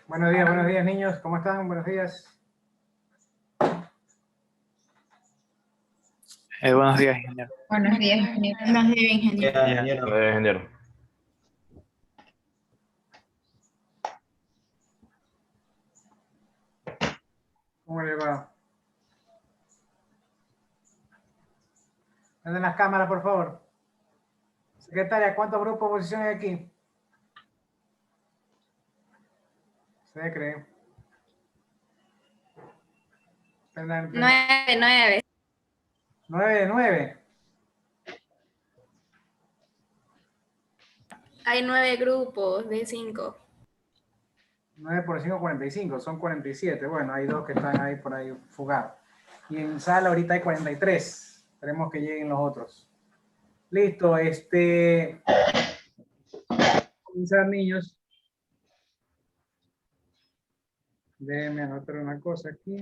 Buenos días niños, ¿cómo están? Buenos días. Buenos días, ingeniero. Buenos días, ingeniero. Buenos días, ingeniero. Ingeniero. ¿Cómo le va? Prenden las cámaras, por favor. Secretaria, ¿cuántos grupos de oposición hay aquí? Se cree. Prendan. 9. 9 de 9. Hay 9 grupos de 5. 9 por 5, 45. Son 47. Bueno, hay dos que están ahí por ahí fugados. Y en sala ahorita hay 43. Esperemos que lleguen los otros. Listo. Comenzar, niños. Déjenme anotar una cosa aquí.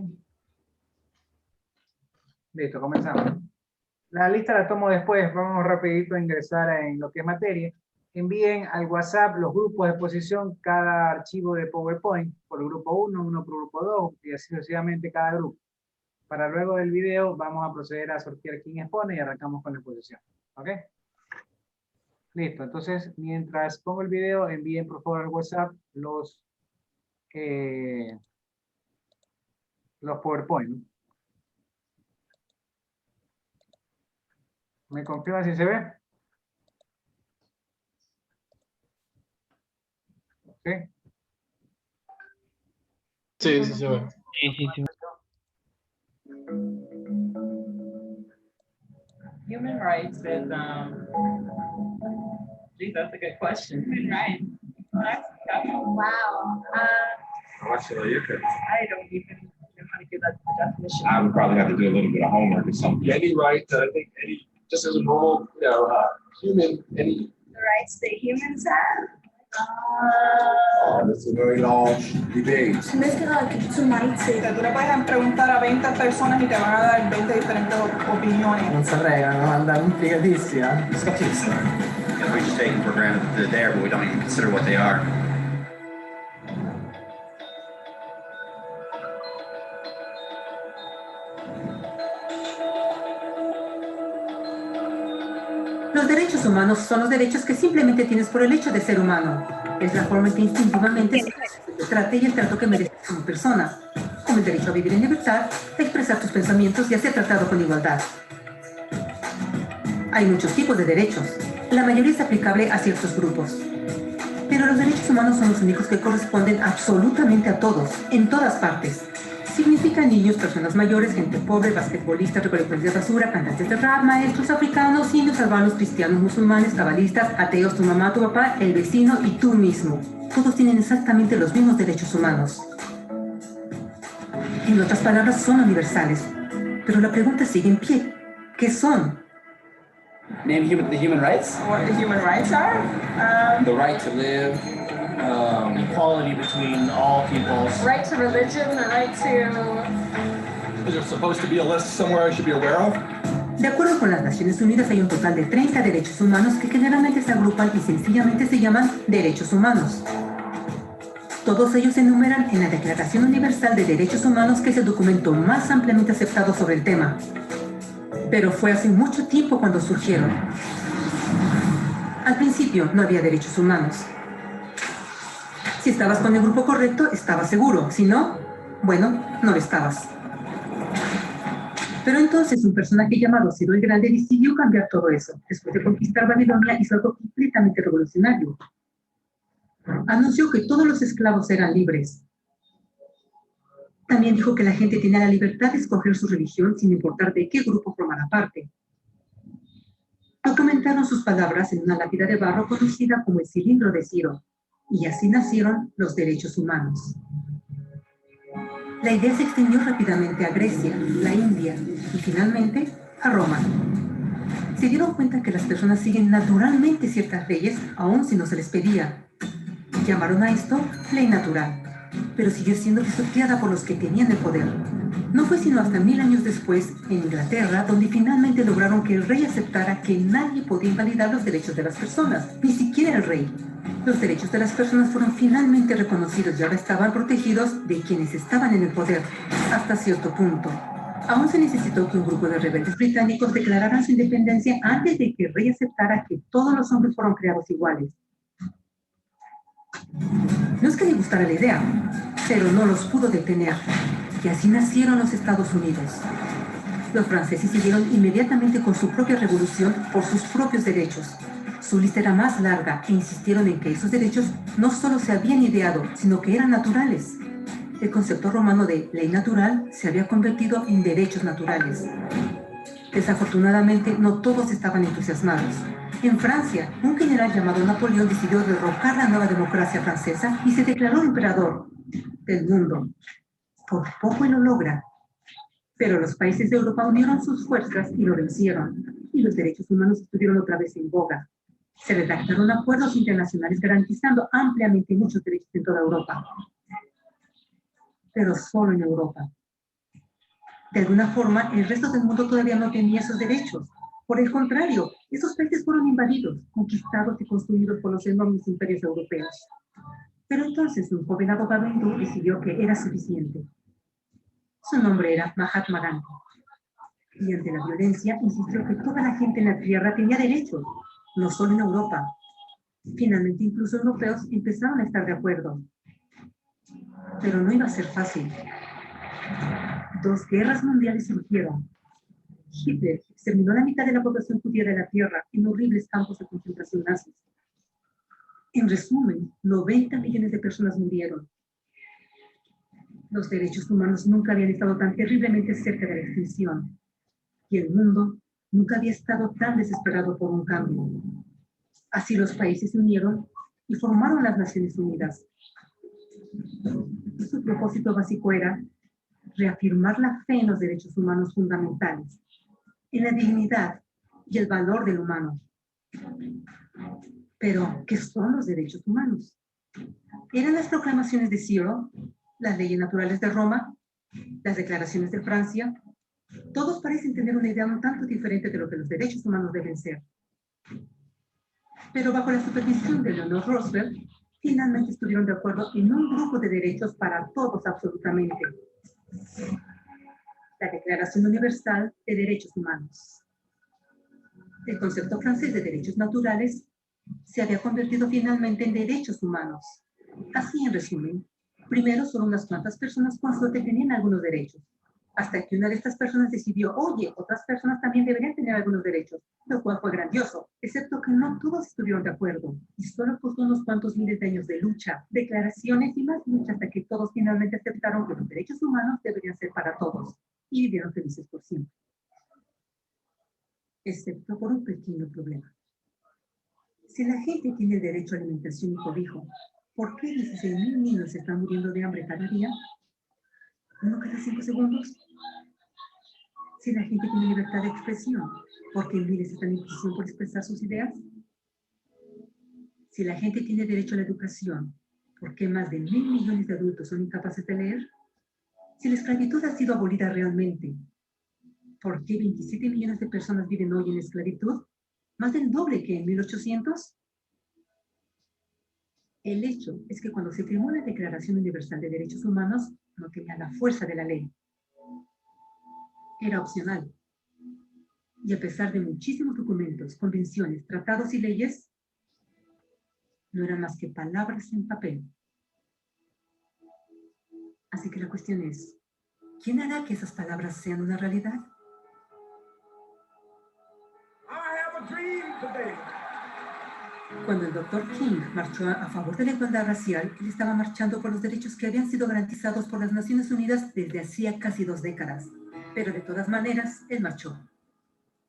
Listo, comenzamos. La lista la tomo después. Vamos rapidito a ingresar en lo que es materia. Envíen al WhatsApp los grupos de exposición, cada archivo de PowerPoint, por el grupo 1, uno por grupo 2, y así sucesivamente cada grupo. Para luego del video vamos a proceder a sortear quién expone y arrancamos con la exposición. ¿Ok? Listo. Entonces, mientras pongo el video, envíen por favor al WhatsApp los PowerPoint, ¿no? ¿Me confirman si se ve? ¿Sí? Sí, sí se ve. Sí. Human rights is, geez, that's a good question. Human rights. Wow. Actually, you could. I don't even know how to give that the definition. I would probably have to do a little bit of homework or something. Any right, I think, just as a normal, human, any. The rights that humans have. This is a very long debate. Tienes que dar que tu marido. Tú le puedes preguntar a 20 personas y te van a dar 20 diferentes opiniones. Non si regano, non andare un fregatissimo. It's got to be similar. We just take them for granted that they're there, but we don't even consider what they are. Los derechos humanos son los derechos que simplemente tienes por el hecho de ser humano. Es la forma en que instintivamente se trata y el trato que mereces como persona, como el derecho a vivir en libertad, a expresar tus pensamientos y a ser tratado con igualdad. Hay muchos tipos de derechos. La mayoría es aplicable a ciertos grupos. Pero los derechos humanos son los únicos que corresponden absolutamente a todos, en todas partes. Significan niños, personas mayores, gente pobre, basquetbolistas, recolectores de basura, cantantes de rap, maestros, africanos, indios, albanos, cristianos, musulmanes, cabalistas, ateos, tu mamá, tu papá, el vecino y tú mismo. Todos tienen exactamente los mismos derechos humanos. En otras palabras, son universales. Pero la pregunta sigue en pie. ¿Qué son? Name the human rights? What the human rights are? The right to live, equality between all peoples. Right to religion, the right to... Is there supposed to be a list somewhere I should be aware of? De acuerdo con las Naciones Unidas, hay un total de 30 derechos humanos que generalmente se agrupan y sencillamente se llaman derechos humanos. Todos ellos se enumeran en la Declaración Universal de Derechos Humanos, que es el documento más ampliamente aceptado sobre el tema. Pero fue hace mucho tiempo cuando surgieron. Al principio no había derechos humanos. Si estabas con el grupo correcto, estabas seguro. Si no, bueno, no lo estabas. Pero entonces un personaje llamado Ciro el Grande decidió cambiar todo eso. Después de conquistar Babilonia, hizo algo completamente revolucionario. Anunció que todos los esclavos eran libres. También dijo que la gente tenía la libertad de escoger su religión sin importar de qué grupo formara parte. Documentaron sus palabras en una lápida de barro conocida como el cilindro de Ciro, y así nacieron los derechos humanos. La idea se extendió rápidamente a Grecia, la India y finalmente a Roma. Se dieron cuenta que las personas siguen naturalmente ciertas leyes, aun si no se les pedía. Llamaron a esto ley natural, pero siguió siendo pisoteada por los que tenían el poder. No fue sino hasta 1000 años después, en Inglaterra, donde finalmente lograron que el rey aceptara que nadie podía invalidar los derechos de las personas, ni siquiera el rey. Los derechos de las personas fueron finalmente reconocidos y ahora estaban protegidos de quienes estaban en el poder, hasta cierto punto. Aún se necesitó que un grupo de rebeldes británicos declararan su independencia antes de que el rey aceptara que todos los hombres fueron creados iguales. No es que le gustara la idea, pero no los pudo detener, y así nacieron los Estados Unidos. Los franceses siguieron inmediatamente con su propia revolución por sus propios derechos. Su lista era más larga e insistieron en que esos derechos no solo se habían ideado, sino que eran naturales. El concepto romano de ley natural se había convertido en derechos naturales. Desafortunadamente, no todos estaban entusiasmados. En Francia, un general llamado Napoleón decidió derrocar la nueva democracia francesa y se declaró emperador del mundo. Por poco y lo logra. Pero los países de Europa unieron sus fuerzas y lo vencieron. Y los derechos humanos estuvieron otra vez en boga. Se redactaron acuerdos internacionales garantizando ampliamente muchos derechos en toda Europa. Pero solo en Europa. De alguna forma, el resto del mundo todavía no tenía esos derechos. Por el contrario, esos países fueron invadidos, conquistados y construidos por los enormes imperios europeos. Pero entonces un joven abogado hindú decidió que era suficiente. Su nombre era Mahatma Gandhi. Y ante la violencia insistió que toda la gente en la tierra tenía derechos, no solo en Europa. Finalmente, incluso europeos empezaron a estar de acuerdo. Pero no iba a ser fácil. 2 guerras mundiales surgieron. Hitler exterminó la mitad de la población judía de la tierra en horribles campos de concentración nazis. En resumen, 90 millones de personas murieron. Los derechos humanos nunca habían estado tan terriblemente cerca de la extinción. Y el mundo nunca había estado tan desesperado por un cambio. Así los países se unieron y formaron las Naciones Unidas. Su propósito básico era reafirmar la fe en los derechos humanos fundamentales, en la dignidad y el valor del humano. Pero, ¿qué son los derechos humanos? ¿Eran las proclamaciones de Ciro, las leyes naturales de Roma, las declaraciones de Francia? Todos parecen tener una idea un tanto diferente de lo que los derechos humanos deben ser. Pero bajo la supervisión de Eleanor Roosevelt, finalmente estuvieron de acuerdo en un grupo de derechos para todos absolutamente. La Declaración Universal de Derechos Humanos. El concepto francés de derechos naturales se había convertido finalmente en derechos humanos. Así, en resumen, primero solo unas cuantas personas con suerte tenían algunos derechos, hasta que una de estas personas decidió, oye, otras personas también deberían tener algunos derechos, lo cual fue grandioso, excepto que no todos estuvieron de acuerdo, y solo costó unos cuantos miles de años de lucha, declaraciones y más lucha hasta que todos finalmente aceptaron que los derechos humanos deberían ser para todos, y vivieron felices por siempre. Excepto por un pequeño problema. Si la gente tiene el derecho a alimentación y cobijo, ¿por qué 16.000 niños están muriendo de hambre cada día? ¿Uno cada 5 segundos? Si la gente tiene libertad de expresión, ¿por qué miles están en prisión por expresar sus ideas? Si la gente tiene derecho a la educación, ¿por qué más de 1.000 millones de adultos son incapaces de leer? Si la esclavitud ha sido abolida realmente, ¿por qué 27 millones de personas viven hoy en esclavitud? ¿Más del doble que en 1800? El hecho es que cuando se firmó la Declaración Universal de Derechos Humanos, no tenía la fuerza de la ley. Era opcional. Y a pesar de muchísimos documentos, convenciones, tratados y leyes, no eran más que palabras en papel. Así que la cuestión es, ¿quién hará que esas palabras sean una realidad? Cuando el Dr. King marchó a favor de la igualdad racial, él estaba marchando por los derechos que habían sido garantizados por las Naciones Unidas desde hacía casi 2 décadas. Pero de todas maneras, él marchó.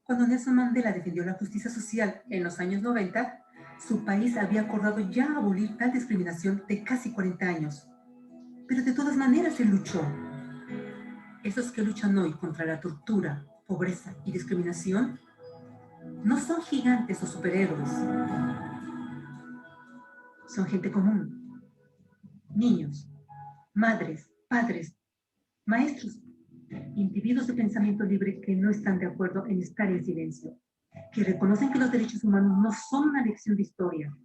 Cuando Nelson Mandela defendió la justicia social en los años 90, su país había acordado ya abolir tal discriminación de casi 40 años. Pero de todas maneras él luchó. Esos que luchan hoy contra la tortura, pobreza y discriminación no son gigantes o superhéroes. Son gente común. Niños, madres, padres, maestros, individuos de pensamiento libre que no están de acuerdo en estar en silencio, que reconocen que los derechos humanos no son una lección de historia,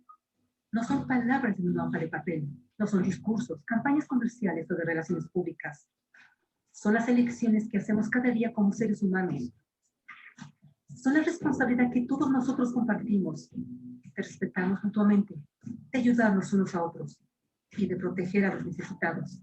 No son palabras en una hoja de papel, no son discursos, campañas comerciales o de relaciones públicas. Son las elecciones que hacemos cada día como seres humanos. Son la responsabilidad que todos nosotros compartimos, de respetarnos mutuamente, de ayudarnos unos a otros y de proteger a los necesitados.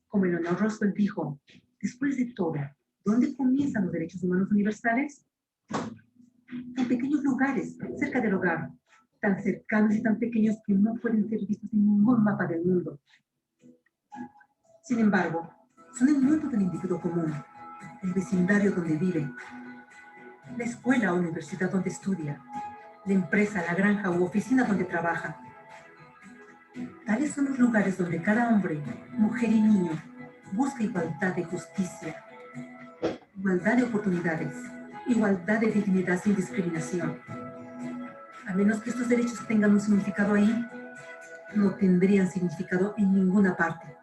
Como Eleanor Roosevelt dijo, después de todo, ¿dónde comienzan los derechos humanos universales? En pequeños lugares, cerca del hogar, tan cercanos y tan pequeños que no pueden ser vistos en ningún mapa del mundo. Sin embargo, son el mundo del individuo común, el vecindario donde vive, la escuela o universidad donde estudia, la empresa, la granja u oficina donde trabaja. Tales son los lugares donde cada hombre, mujer y niño busca igualdad de justicia, igualdad de oportunidades, igualdad de dignidad sin discriminación. A menos que estos derechos tengan un significado ahí, no tendrían significado en ninguna parte.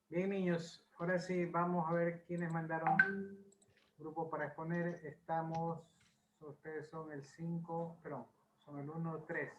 Bien, niños, ahora sí vamos a ver quiénes mandaron grupo para exponer. Ustedes son el 5, perdón, son el 1, 3.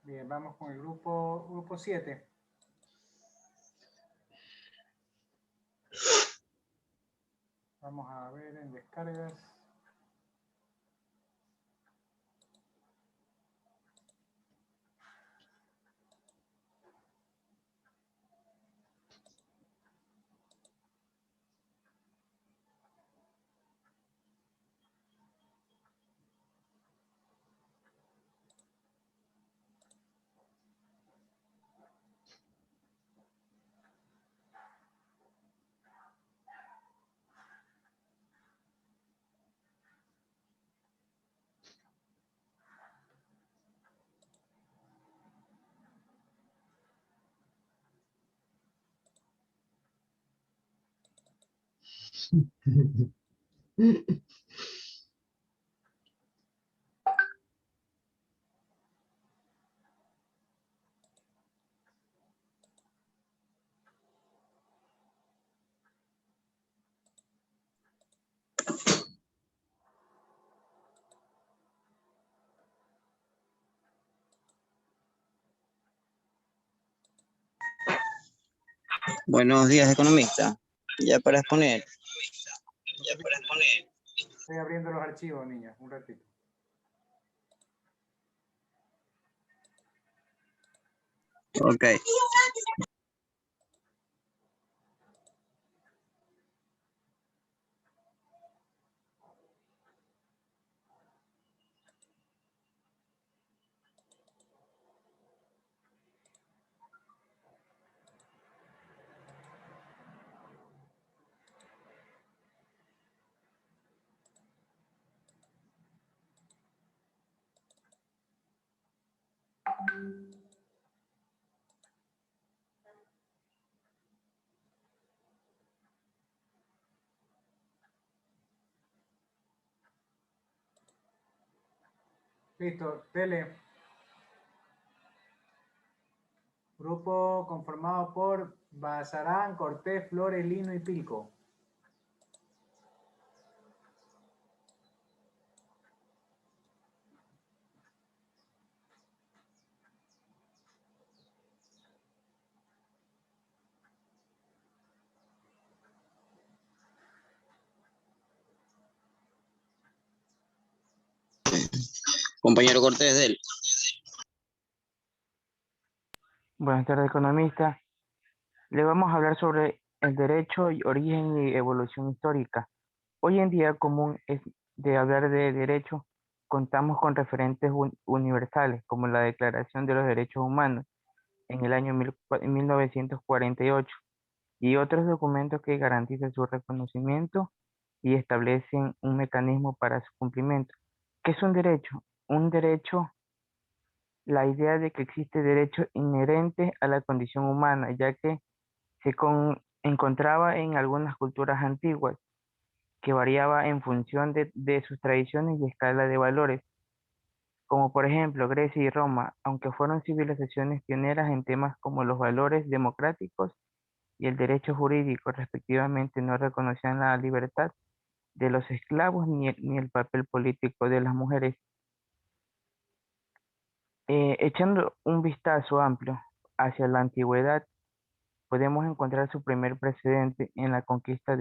Bien, vamos con el grupo 7. Vamos a ver en descargas. Buenos días, economista. Ya para exponer. Estoy abriendo los archivos, niños, un ratito. Ok. Listo, tele. Grupo conformado por Bazarán, Cortés, Flores, Lino y Pilco. Compañero Cortés, de él. Buenas tardes, economista. Le vamos a hablar sobre el derecho, y origen y evolución histórica. Hoy en día común es de hablar de derecho, contamos con referentes universales como la Declaración de los Derechos Humanos en el año 1948 y otros documentos que garantizan su reconocimiento y establecen un mecanismo para su cumplimiento. ¿Qué es un derecho? Un derecho, la idea de que existe derecho inherente a la condición humana, ya que se encontraba en algunas culturas antiguas, que variaba en función de sus tradiciones y escala de valores, como por ejemplo Grecia y Roma, aunque fueron civilizaciones pioneras en temas como los valores democráticos y el derecho jurídico, respectivamente, no reconocían la libertad de los esclavos ni el papel político de las mujeres. Echando un vistazo amplio hacia la antigüedad, podemos encontrar su primer precedente en la conquista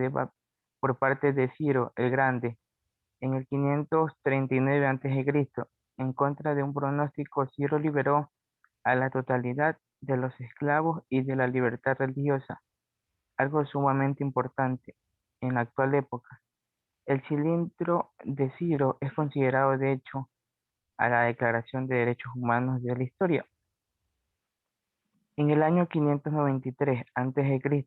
por parte de Ciro el Grande en el 539 a.C. En contra de un pronóstico, Ciro liberó a la totalidad de los esclavos y de la libertad religiosa, algo sumamente importante en la actual época. El cilindro de Ciro es considerado, de hecho, a la Declaración de Derechos Humanos de la historia. En el año 593 a.C.,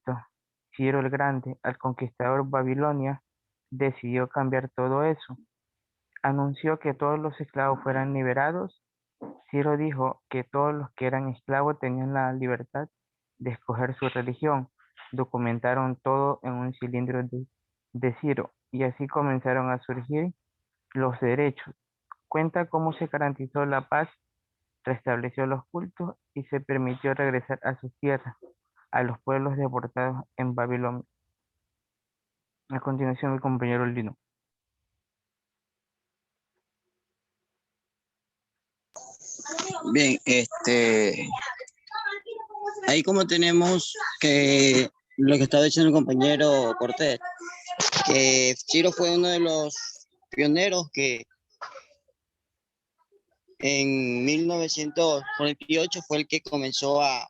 Ciro el Grande, al conquistador Babilonia, decidió cambiar todo eso. Anunció que todos los esclavos fueran liberados. Ciro dijo que todos los que eran esclavos tenían la libertad de escoger su religión. Documentaron todo en un cilindro de Ciro y así comenzaron a surgir los derechos. Cuenta cómo se garantizó la paz, restableció los cultos y se permitió regresar a sus tierras a los pueblos deportados en Babilonia. A continuación, mi compañero Lino. Bien, ahí como tenemos que lo que estaba diciendo el compañero Cortés, que Ciro fue uno de los pioneros que en 1948 fue el que comenzó a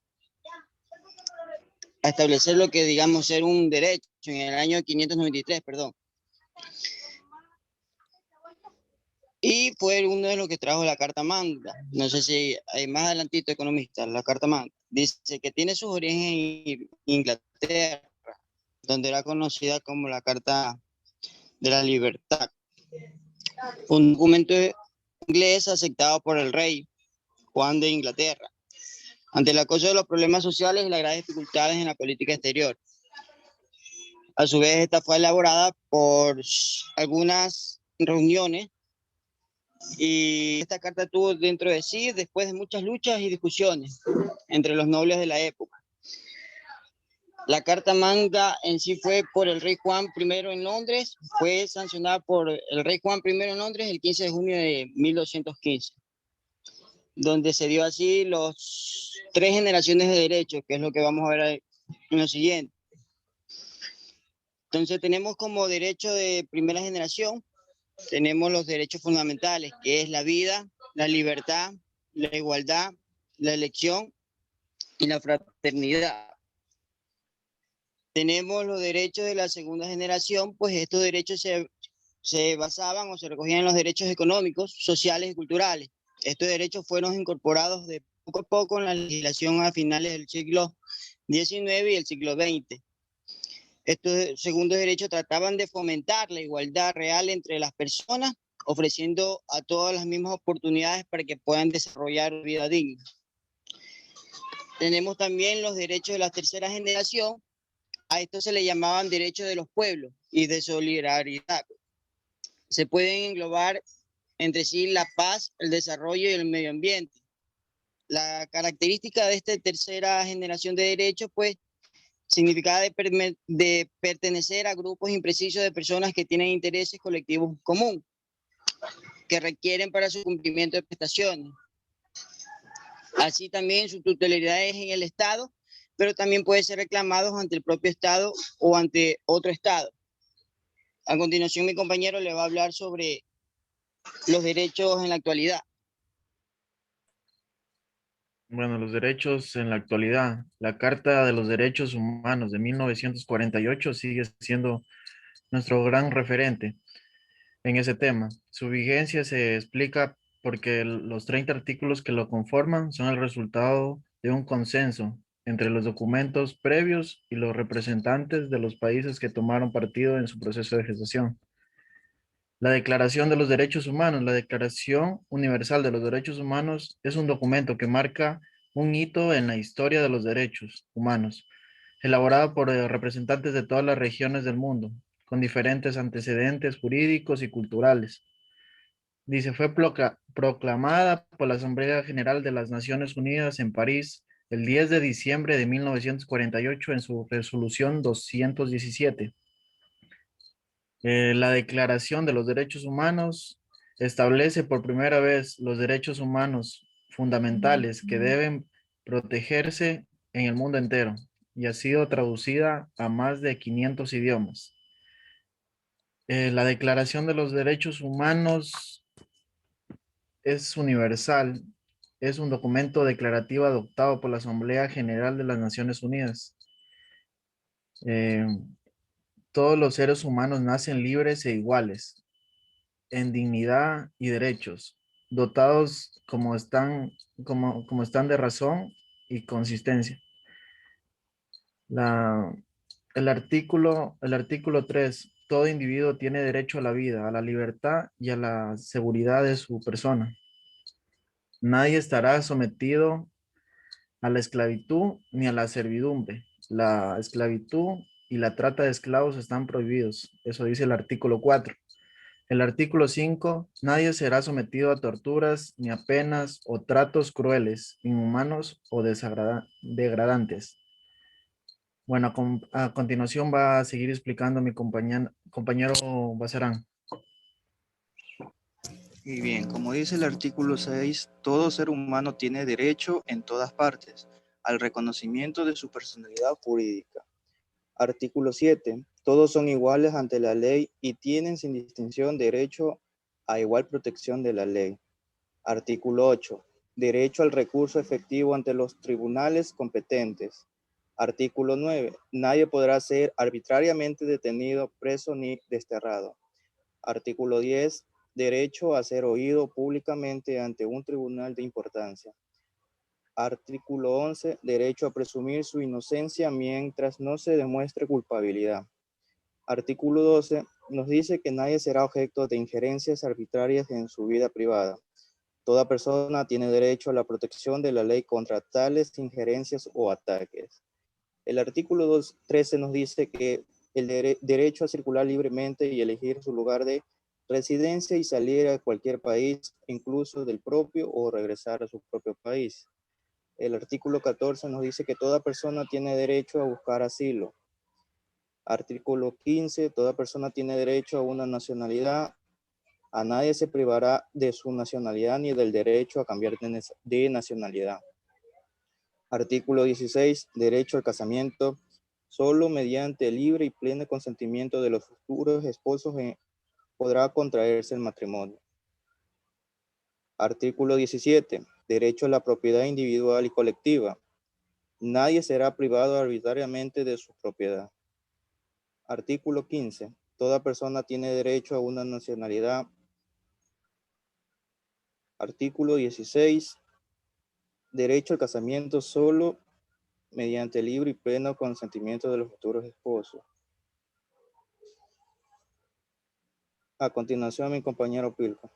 establecer lo que digamos ser un derecho en el año 593, perdón. Y fue uno de los que trajo la Carta Magna. No sé si hay más adelantito, economista, la Carta Magna. Dice que tiene sus orígenes en Inglaterra, donde era conocida como la Carta de la Libertad. Un documento inglés aceptado por el rey Juan de Inglaterra, ante el acoso de los problemas sociales y las graves dificultades en la política exterior. A su vez, esta fue elaborada por algunas reuniones y esta carta tuvo dentro de sí, después de muchas luchas y discusiones entre los nobles de la época. La Carta Magna en sí fue por el rey Juan I en Londres, fue sancionada por el rey Juan I en Londres el 15 de junio de 1215, donde se dio así los 3 generaciones de derechos, que es lo que vamos a ver en lo siguiente. Entonces tenemos como derecho de primera generación, tenemos los derechos fundamentales, que es la vida, la libertad, la igualdad, la elección y la fraternidad. Tenemos los derechos de la segunda generación, pues estos derechos se basaban o se recogían en los derechos económicos, sociales y culturales. Estos derechos fueron incorporados de poco a poco en la legislación a finales del siglo XIX y el siglo XX. Estos segundos derechos trataban de fomentar la igualdad real entre las personas, ofreciendo a todas las mismas oportunidades para que puedan desarrollar una vida digna. Tenemos también los derechos de la tercera generación. A estos se le llamaban derechos de los pueblos y de solidaridad. Se pueden englobar entre sí la paz, el desarrollo y el medio ambiente. La característica de esta tercera generación de derechos, pues, significaba de pertenecer a grupos imprecisos de personas que tienen intereses colectivos comunes, que requieren para su cumplimiento de prestaciones. Así también su titularidad es en el Estado, pero también puede ser reclamados ante el propio Estado o ante otro Estado. A continuación, mi compañero le va a hablar sobre los derechos en la actualidad. Bueno, los derechos en la actualidad. La Carta de los Derechos Humanos de 1948 sigue siendo nuestro gran referente en ese tema. Su vigencia se explica porque los 30 artículos que lo conforman son el resultado de un consenso entre los documentos previos y los representantes de los países que tomaron partido en su proceso de gestación. La Declaración de los Derechos Humanos. La Declaración Universal de los Derechos Humanos es un documento que marca un hito en la historia de los derechos humanos, elaborado por representantes de todas las regiones del mundo, con diferentes antecedentes jurídicos y culturales. Dice, fue proclamada por la Asamblea General de las Naciones Unidas en París el 10 de diciembre de 1948 en su resolución 217. La Declaración de los Derechos Humanos establece por primera vez los derechos humanos fundamentales que deben protegerse en el mundo entero y ha sido traducida a más de 500 idiomas. La Declaración de los Derechos Humanos es universal, es un documento declarativo adoptado por la Asamblea General de las Naciones Unidas. Todos los seres humanos nacen libres e iguales en dignidad y derechos, dotados como están de razón y consistencia. El artículo 3, todo individuo tiene derecho a la vida, a la libertad y a la seguridad de su persona. Nadie estará sometido a la esclavitud ni a la servidumbre. La esclavitud y la trata de esclavos están prohibidos. Eso dice el artículo 4. El artículo 5, nadie será sometido a torturas ni a penas o tratos crueles, inhumanos o degradantes. Bueno, a continuación va a seguir explicando mi compañero Bazarán. Y bien, como dice el artículo 6, todo ser humano tiene derecho en todas partes al reconocimiento de su personalidad jurídica. Artículo 7, todos son iguales ante la ley y tienen sin distinción derecho a igual protección de la ley. Artículo 8, derecho al recurso efectivo ante los tribunales competentes. Artículo 9, nadie podrá ser arbitrariamente detenido, preso ni desterrado. Artículo 10, derecho a ser oído públicamente ante un tribunal de importancia. Artículo 11, derecho a presumir su inocencia mientras no se demuestre culpabilidad. Artículo 12, nos dice que nadie será objeto de injerencias arbitrarias en su vida privada. Toda persona tiene derecho a la protección de la ley contra tales injerencias o ataques. El artículo 13 nos dice que el derecho a circular libremente y elegir su lugar de residencia y salir a cualquier país, incluso del propio, o regresar a su propio país. El artículo 14 nos dice que toda persona tiene derecho a buscar asilo. Artículo 15, toda persona tiene derecho a una nacionalidad. A nadie se privará de su nacionalidad ni del derecho a cambiar de nacionalidad. Artículo 16, derecho al casamiento. Solo mediante el libre y pleno consentimiento de los futuros esposos podrá contraerse el matrimonio. Artículo 17, derecho a la propiedad individual y colectiva. Nadie será privado arbitrariamente de su propiedad. Artículo 15, toda persona tiene derecho a una nacionalidad. Artículo 16, derecho al casamiento solo mediante libre y pleno consentimiento de los futuros esposos. A continuación, mi compañero Pilco.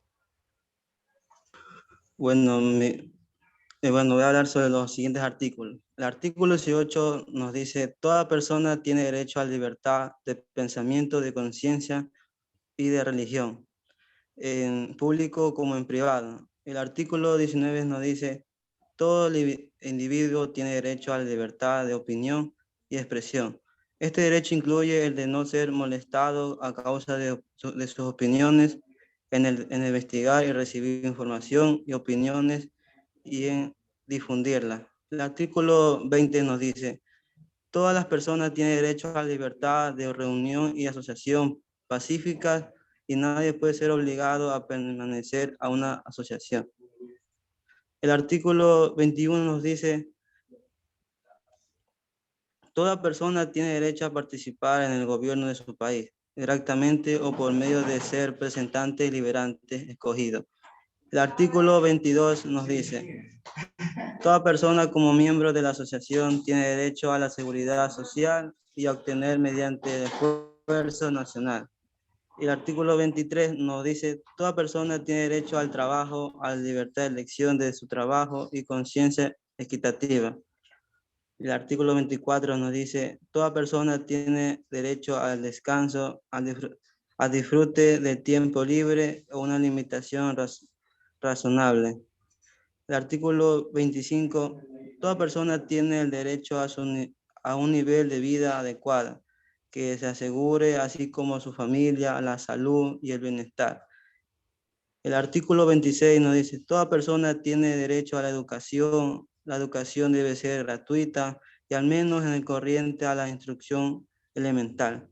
Bueno, voy a hablar sobre los siguientes artículos. El artículo 18 nos dice, toda persona tiene derecho a libertad de pensamiento, de conciencia y de religión, en público como en privado. El artículo 19 nos dice, todo individuo tiene derecho a la libertad de opinión y expresión. Este derecho incluye el de no ser molestado a causa de sus opiniones, en investigar y recibir información y opiniones y en difundirla. El artículo 20 nos dice, todas las personas tienen derecho a la libertad de reunión y asociación pacífica y nadie puede ser obligado a permanecer a una asociación. El artículo 21 nos dice, toda persona tiene derecho a participar en el gobierno de su país, directamente o por medio de ser representante liberante escogido. El artículo 22 nos dice, toda persona como miembro de la asociación tiene derecho a la seguridad social y a obtener mediante el esfuerzo nacional. Y el artículo 23 nos dice, toda persona tiene derecho al trabajo, a la libertad de elección de su trabajo y conciencia equitativa. El artículo 24 nos dice, toda persona tiene derecho al descanso, al disfrute del tiempo libre o una limitación razonable. El artículo 25, toda persona tiene el derecho a un nivel de vida adecuado, que se asegure, así como su familia, la salud y el bienestar. El artículo 26 nos dice, toda persona tiene derecho a la educación debe ser gratuita y al menos en el corriente a la instrucción elemental.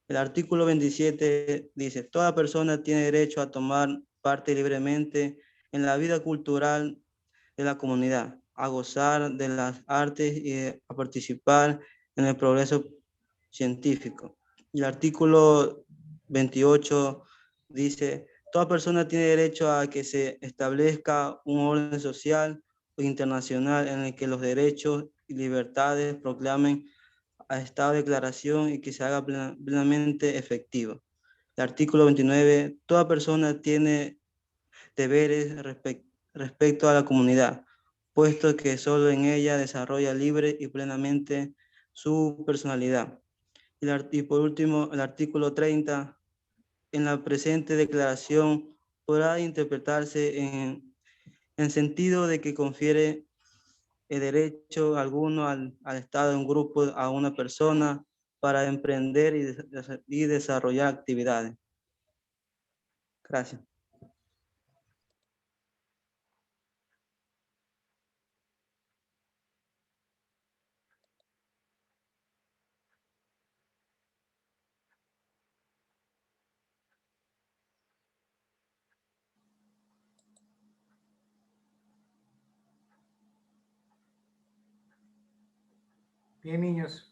El artículo 27 dice, toda persona tiene derecho a tomar parte libremente en la vida cultural de la comunidad, a gozar de las artes y a participar en el progreso científico. Y el artículo 28 dice, toda persona tiene derecho a que se establezca un orden social o internacional en el que los derechos y libertades proclamen a esta declaración y que se haga plenamente efectivo. El artículo 29, toda persona tiene deberes respecto a la comunidad, puesto que solo en ella desarrolla libre y plenamente su personalidad. Y por último, el artículo 30, en la presente declaración podrá interpretarse en sentido de que confiere el derecho alguno al Estado de un grupo a una persona para emprender y desarrollar actividades. Gracias. Bien, niños.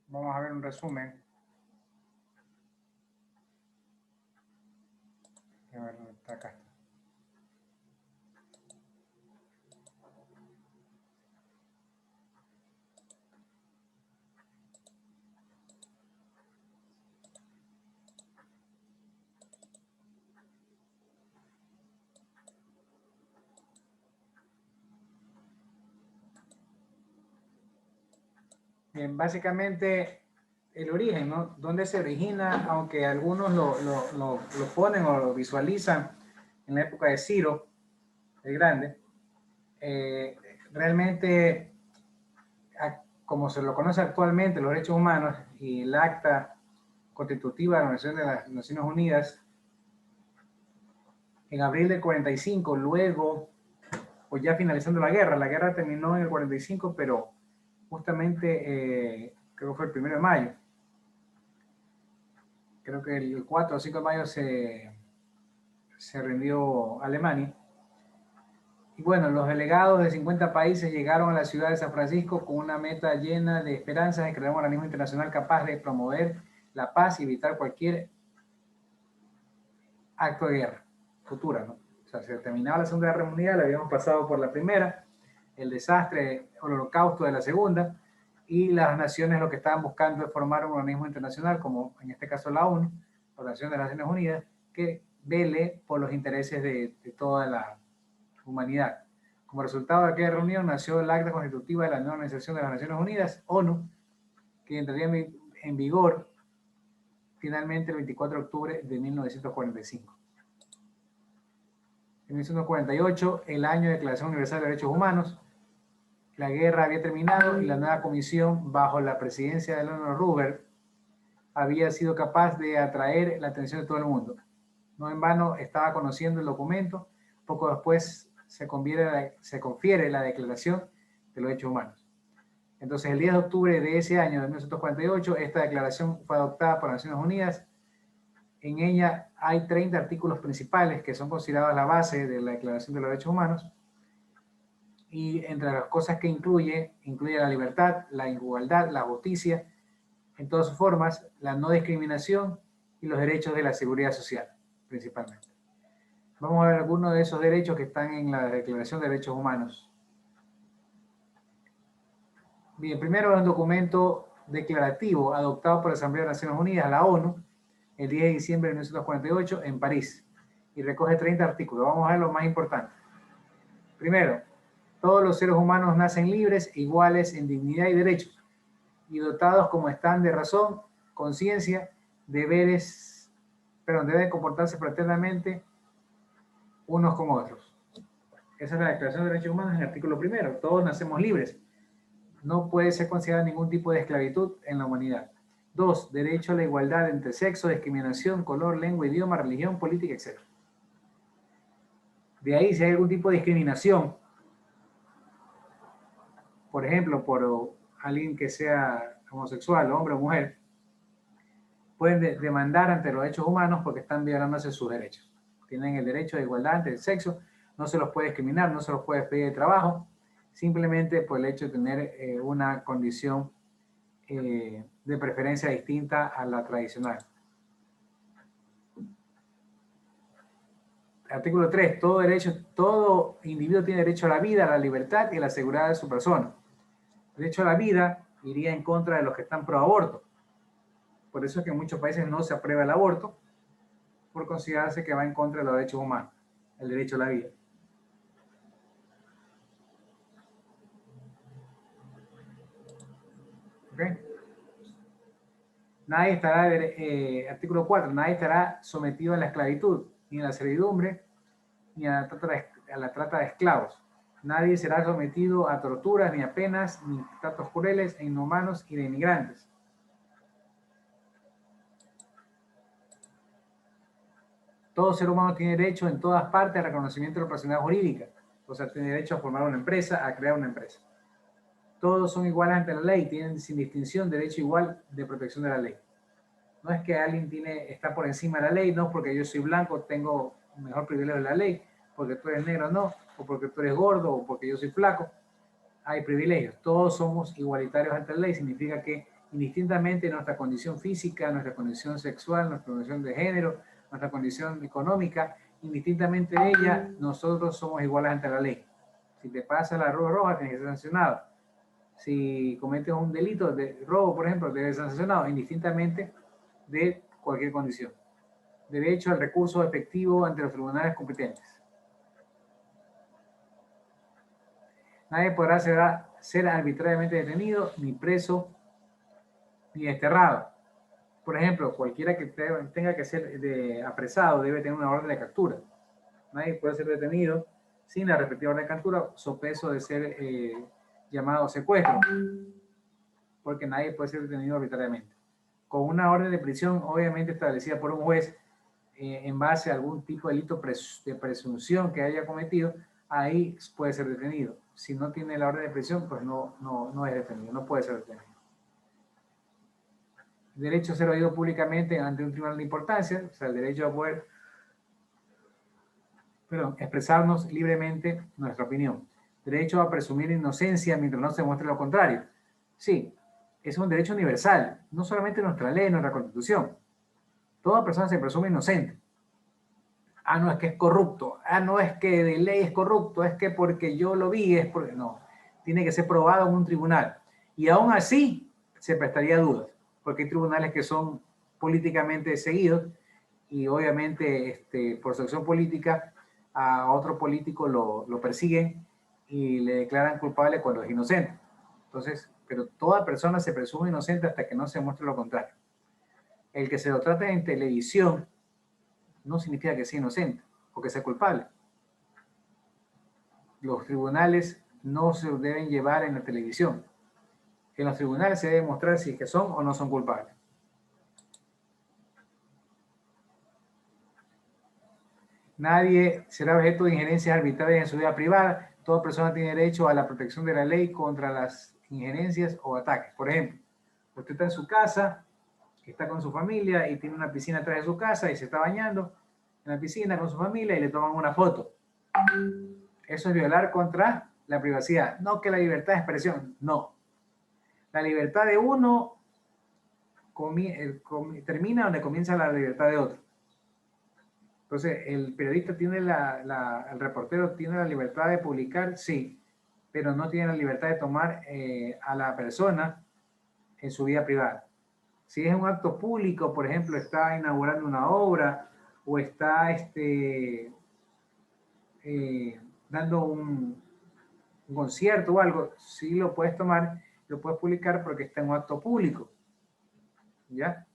Vamos a ver un resumen. A ver, ¿dónde está? Acá. Bien, básicamente el origen, ¿no? ¿Dónde se origina? Aunque algunos lo ponen o lo visualizan en la época de Ciro el Grande, realmente, como se lo conoce actualmente, los derechos humanos y el acta constitutiva de las Naciones Unidas, en abril del 45, luego, pues ya finalizando la guerra terminó en el 45, pero justamente, creo que fue el 1 de mayo, creo que el 4 o 5 de mayo se rindió Alemania. Y bueno, los delegados de 50 países llegaron a la ciudad de San Francisco con una meta llena de esperanzas de crear un organismo internacional capaz de promover la paz y evitar cualquier acto de guerra futura, ¿no? O sea, se terminaba la Segunda Guerra Mundial, habíamos pasado por la primera, el desastre o el holocausto de la segunda, y las naciones lo que estaban buscando es formar un organismo internacional, como en este caso la ONU, Organización de las Naciones Unidas, que vele por los intereses de toda la humanidad. Como resultado de aquella reunión nació el acta constitutiva de la nueva Organización de las Naciones Unidas, ONU, que entraría en vigor finalmente el 24 de octubre de 1945. En 1948, el año de Declaración Universal de Derechos Humanos, la guerra había terminado y la nueva comisión, bajo la presidencia de Eleanor Roosevelt, había sido capaz de atraer la atención de todo el mundo. No en vano estaba conociendo el documento. Poco después se confiere la declaración de los Derechos Humanos. Entonces, el 10 de octubre de ese año, de 1948, esta declaración fue adoptada por las Naciones Unidas. En ella hay 30 artículos principales que son considerados la base de la Declaración de los Derechos Humanos. Y entre las cosas que incluye la libertad, la igualdad, la justicia, en todas sus formas, la no discriminación y los derechos de la seguridad social, principalmente. Vamos a ver algunos de esos derechos que están en la Declaración de Derechos Humanos. Bien, primero es un documento declarativo adoptado por la Asamblea de Naciones Unidas, la ONU, el 10 de diciembre de 1948 en París, y recoge 30 artículos. Vamos a ver lo más importante. Primero, todos los seres humanos nacen libres, iguales en dignidad y derechos, y dotados como están de razón, conciencia, deben comportarse fraternamente unos con otros. Esa es la Declaración de Derechos Humanos en el artículo primero. Todos nacemos libres. No puede ser considerada ningún tipo de esclavitud en la humanidad. 2. Derecho a la igualdad entre sexo, discriminación, color, lengua, idioma, religión, política, etc. De ahí, si hay algún tipo de discriminación, por ejemplo, por alguien que sea homosexual, hombre o mujer, pueden demandar ante los derechos humanos porque están violándose sus derechos. Tienen el derecho de igualdad ante el sexo, no se los puede discriminar, no se los puede despedir de trabajo, simplemente por el hecho de tener una condición de preferencia distinta a la tradicional. Artículo 3. Todo individuo tiene derecho a la vida, a la libertad y a la seguridad de su persona. El derecho a la vida iría en contra de los que están pro aborto. Por eso es que en muchos países no se aprueba el aborto, por considerarse que va en contra de los derechos humanos, el derecho a la vida. ¿Okay? Nadie estará, artículo 4, nadie estará sometido a la esclavitud, ni a la servidumbre, ni a la trata de esclavos. Nadie será sometido a torturas, ni a penas, ni tratos crueles e inhumanos y de inmigrantes. Todo ser humano tiene derecho en todas partes al reconocimiento de la personalidad jurídica. O sea, tiene derecho a formar una empresa, a crear una empresa. Todos son iguales ante la ley, tienen sin distinción derecho igual de protección de la ley. No es que alguien está por encima de la ley, no porque yo soy blanco tengo mejor privilegio de la ley, porque tú eres negro no, o porque tú eres gordo, o porque yo soy flaco. Hay privilegios. Todos somos igualitarios ante la ley. Significa que indistintamente de nuestra condición física, nuestra condición sexual, nuestra condición de género, nuestra condición económica, indistintamente de ella, nosotros somos iguales ante la ley. Si te pasa la luz roja, tienes que ser sancionado. Si cometes un delito de robo, por ejemplo, debes ser sancionado, indistintamente de cualquier condición. Derecho al recurso efectivo ante los tribunales competentes. Nadie podrá ser arbitrariamente detenido, ni preso, ni desterrado. Por ejemplo, cualquiera que tenga que ser apresado debe tener una orden de captura. Nadie puede ser detenido sin la respectiva orden de captura, so peso de ser llamado secuestro, porque nadie puede ser detenido arbitrariamente. Con una orden de prisión, obviamente establecida por un juez, en base a algún tipo de delito de presunción que haya cometido, ahí puede ser detenido. Si no tiene la orden de prisión, pues no es detenido, no puede ser detenido. Derecho a ser oído públicamente ante un tribunal de importancia, o sea, el derecho a poder expresarnos libremente nuestra opinión. Derecho a presumir inocencia mientras no se muestre lo contrario. Sí, es un derecho universal, no solamente nuestra ley, nuestra constitución. Toda persona se presume inocente. Ah, no, es que es corrupto. Ah, no, es que de ley es corrupto. Es que porque yo lo vi, es porque... No, tiene que ser probado en un tribunal. Y aún así se prestaría dudas, porque hay tribunales que son políticamente seguidos y obviamente por su acción política a otro político lo persiguen y le declaran culpable cuando es inocente. Entonces, pero toda persona se presume inocente hasta que no se muestre lo contrario. El que se lo trate en televisión no significa que sea inocente o que sea culpable. Los tribunales no se deben llevar en la televisión. En los tribunales se debe mostrar si es que son o no son culpables. Nadie será objeto de injerencias arbitrarias en su vida privada. toda persona tiene derecho a la protección de la ley contra las injerencias o ataques. Por ejemplo, usted está en su casa, está con su familia y tiene una piscina atrás de su casa y se está bañando en la piscina con su familia y le toman una foto. Eso es violar contra la privacidad. No que la libertad de expresión, no. La libertad de uno termina donde comienza la libertad de otro. Entonces, el periodista tiene el reportero tiene la libertad de publicar, sí, pero no tiene la libertad de tomar a la persona en su vida privada. Si es un acto público, por ejemplo, está inaugurando una obra o está dando un concierto o algo, sí lo puedes tomar, lo puedes publicar porque está en un acto público. ¿Ya?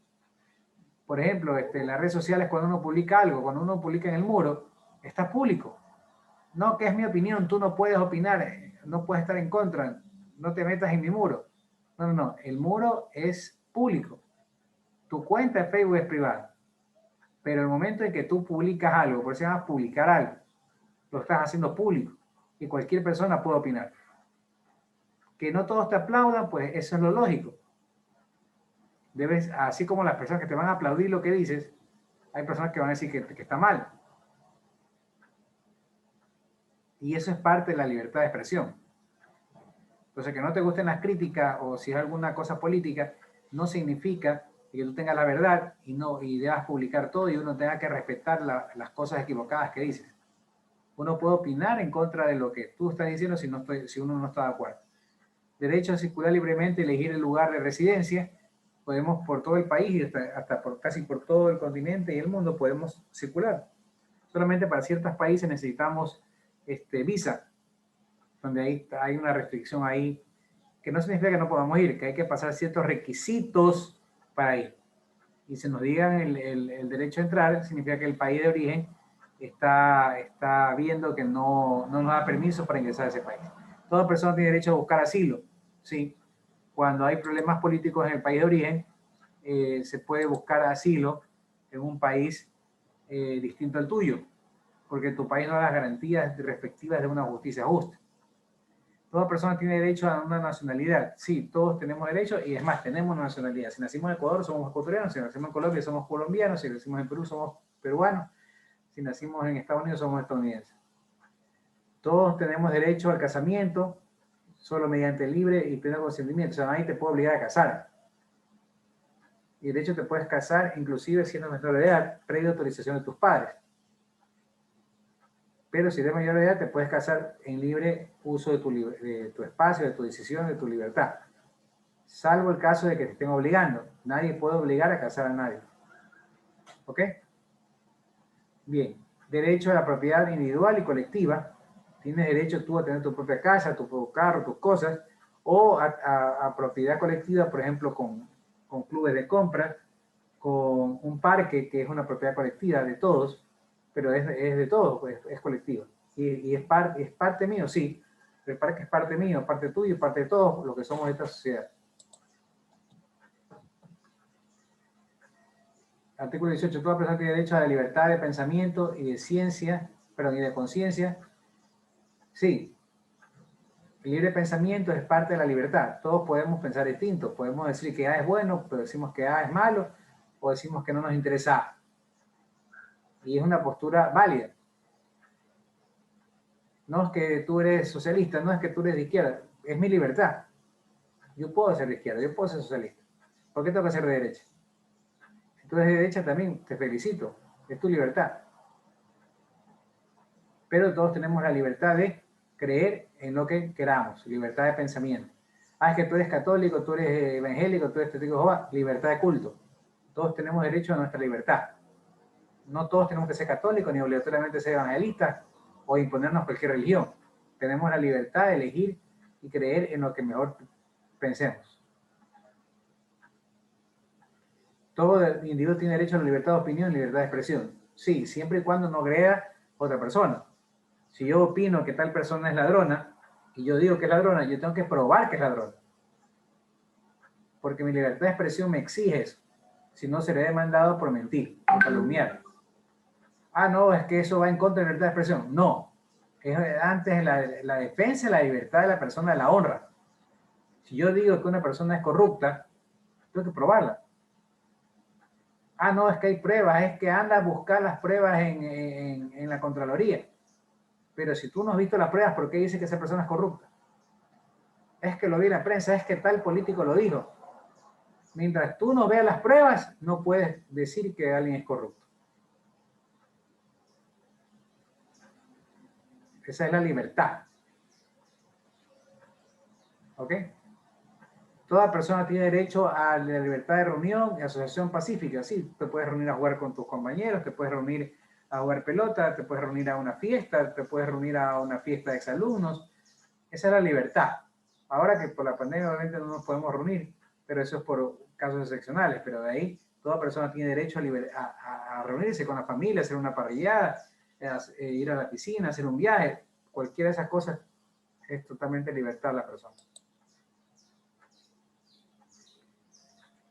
Por ejemplo, en las redes sociales, cuando uno publica algo, cuando uno publica en el muro, está público. No, que es mi opinión, tú no puedes opinar, no puedes estar en contra, no te metas en mi muro. No, no, no, el muro es público. Tu cuenta de Facebook es privada. Pero el momento en que tú publicas algo, por eso se llama publicar algo, lo estás haciendo público y cualquier persona puede opinar. Que no todos te aplaudan, pues eso es lo lógico. Debes, así como las personas que te van a aplaudir lo que dices, hay personas que van a decir que está mal. Y eso es parte de la libertad de expresión. Entonces, que no te gusten las críticas o si es alguna cosa política, no significa que tú tengas la verdad y debas publicar todo y uno tenga que respetar las cosas equivocadas que dices. Uno puede opinar en contra de lo que tú estás diciendo si uno no está de acuerdo. Derecho a circular libremente, elegir el lugar de residencia. Podemos por todo el país y hasta casi por todo el continente y el mundo podemos circular. Solamente para ciertos países necesitamos visa, donde hay una restricción ahí, que no significa que no podamos ir, que hay que pasar ciertos requisitos para ir. Y si nos digan el derecho a entrar, significa que el país de origen está viendo que no nos da permiso para ingresar a ese país. Toda persona tiene derecho a buscar asilo, ¿sí? Cuando hay problemas políticos en el país de origen, se puede buscar asilo en un país distinto al tuyo, porque tu país no da las garantías respectivas de una justicia justa. Toda persona tiene derecho a una nacionalidad. Sí, todos tenemos derecho y es más, tenemos una nacionalidad. Si nacimos en Ecuador, somos ecuatorianos. Si nacimos en Colombia, somos colombianos. Si nacimos en Perú, somos peruanos. Si nacimos en Estados Unidos, somos estadounidenses. Todos tenemos derecho al casamiento, solo mediante libre y pleno consentimiento. O sea, nadie te puede obligar a casar. Y de hecho te puedes casar inclusive siendo menor de edad, previa autorización de tus padres. Pero si eres mayor de edad, te puedes casar en libre uso de tu espacio, de tu decisión, de tu libertad. Salvo el caso de que te estén obligando. Nadie puede obligar a casar a nadie. ¿Ok? Bien. Derecho a la propiedad individual y colectiva. Tienes derecho tú a tener tu propia casa, tu carro, tus cosas. O a propiedad colectiva, por ejemplo, con clubes de compra, con un parque que es una propiedad colectiva de todos, pero es de todos, pues, es colectiva. Y es parte mío, sí. El parque es parte mío, parte tuyo, parte de todos los que somos de esta sociedad. Artículo 18. Toda persona tiene derecho a la libertad de pensamiento y de ciencia, perdón, y de conciencia. Sí. El libre pensamiento es parte de la libertad. Todos podemos pensar distinto. Podemos decir que A es bueno, pero decimos que A es malo, o decimos que no nos interesa A. Y es una postura válida. No es que tú eres socialista, no es que tú eres de izquierda. Es mi libertad. Yo puedo ser de izquierda, yo puedo ser socialista. ¿Por qué tengo que ser de derecha? Si tú eres de derecha también, te felicito. Es tu libertad. Pero todos tenemos la libertad de creer en lo que queramos. Libertad de pensamiento. Ah, es que tú eres católico, tú eres evangélico, tú eres testigo de Jehová. Libertad de culto. Todos tenemos derecho a nuestra libertad. No todos tenemos que ser católicos ni obligatoriamente ser evangelistas o imponernos cualquier religión. Tenemos la libertad de elegir y creer en lo que mejor pensemos. Todo individuo tiene derecho a la libertad de opinión y libertad de expresión. Sí, siempre y cuando no agreda a otra persona. Si yo opino que tal persona es ladrona y yo digo que es ladrona, yo tengo que probar que es ladrona. Porque mi libertad de expresión me exige eso. Si no, seré demandado por mentir, por calumniar. Ah, no, es que eso va en contra de la libertad de expresión. No. Es antes la defensa de la libertad de la persona, de la honra. Si yo digo que una persona es corrupta, tengo que probarla. Ah, no, es que hay pruebas, es que anda a buscar las pruebas en la Contraloría. Pero si tú no has visto las pruebas, ¿por qué dice que esa persona es corrupta? Es que lo vi en la prensa, es que tal político lo dijo. Mientras tú no veas las pruebas, no puedes decir que alguien es corrupto. Esa es la libertad. ¿Ok? Toda persona tiene derecho a la libertad de reunión y asociación pacífica. Sí, te puedes reunir a jugar con tus compañeros, te puedes reunir a jugar pelota, te puedes reunir a una fiesta, te puedes reunir a una fiesta de exalumnos. Esa es la libertad. Ahora que por la pandemia obviamente no nos podemos reunir, pero eso es por casos excepcionales. Pero de ahí, toda persona tiene derecho a reunirse con la familia, hacer una parrillada, ir a la piscina, hacer un viaje. Cualquiera de esas cosas es totalmente libertad de la persona.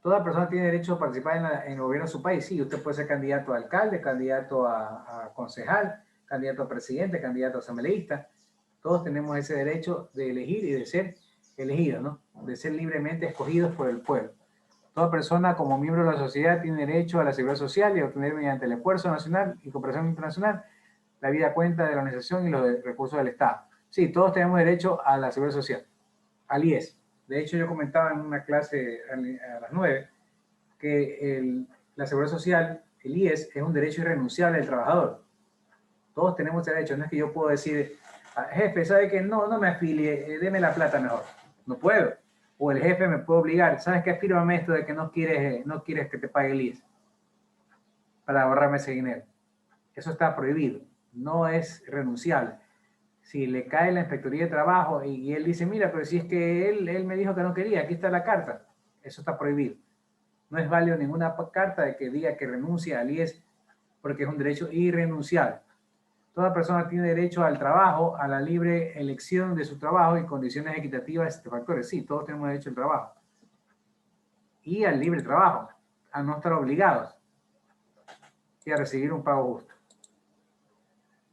Toda persona tiene derecho a participar en el gobierno de su país. Sí, usted puede ser candidato a alcalde, candidato a concejal, candidato a presidente, candidato a asambleísta. Todos tenemos ese derecho de elegir y de ser elegidos, ¿no? De ser libremente escogidos por el pueblo. Toda persona como miembro de la sociedad tiene derecho a la seguridad social y a obtener mediante el esfuerzo nacional y cooperación internacional la vida cuenta de la organización y los recursos del Estado. Sí, todos tenemos derecho a la seguridad social, al IES. De hecho, yo comentaba en una clase a las 9 que la seguridad social, el IES, es un derecho irrenunciable del trabajador. Todos tenemos derecho. No es que yo puedo decir, jefe, ¿sabe qué? No me afilie, deme la plata mejor. No puedo. O el jefe me puede obligar, ¿sabes qué? Fírmame esto de que no quieres que te pague el IES para ahorrarme ese dinero. Eso está prohibido. No es renunciable. Si le cae la inspectoría de trabajo y él dice, mira, pero si es que él me dijo que no quería, aquí está la carta. Eso está prohibido. No es válido ninguna carta de que diga que renuncia al IES porque es un derecho irrenunciable. Toda persona tiene derecho al trabajo, a la libre elección de su trabajo y condiciones equitativas y satisfactorias. Sí, todos tenemos derecho al trabajo. Y al libre trabajo, a no estar obligados y a recibir un pago justo.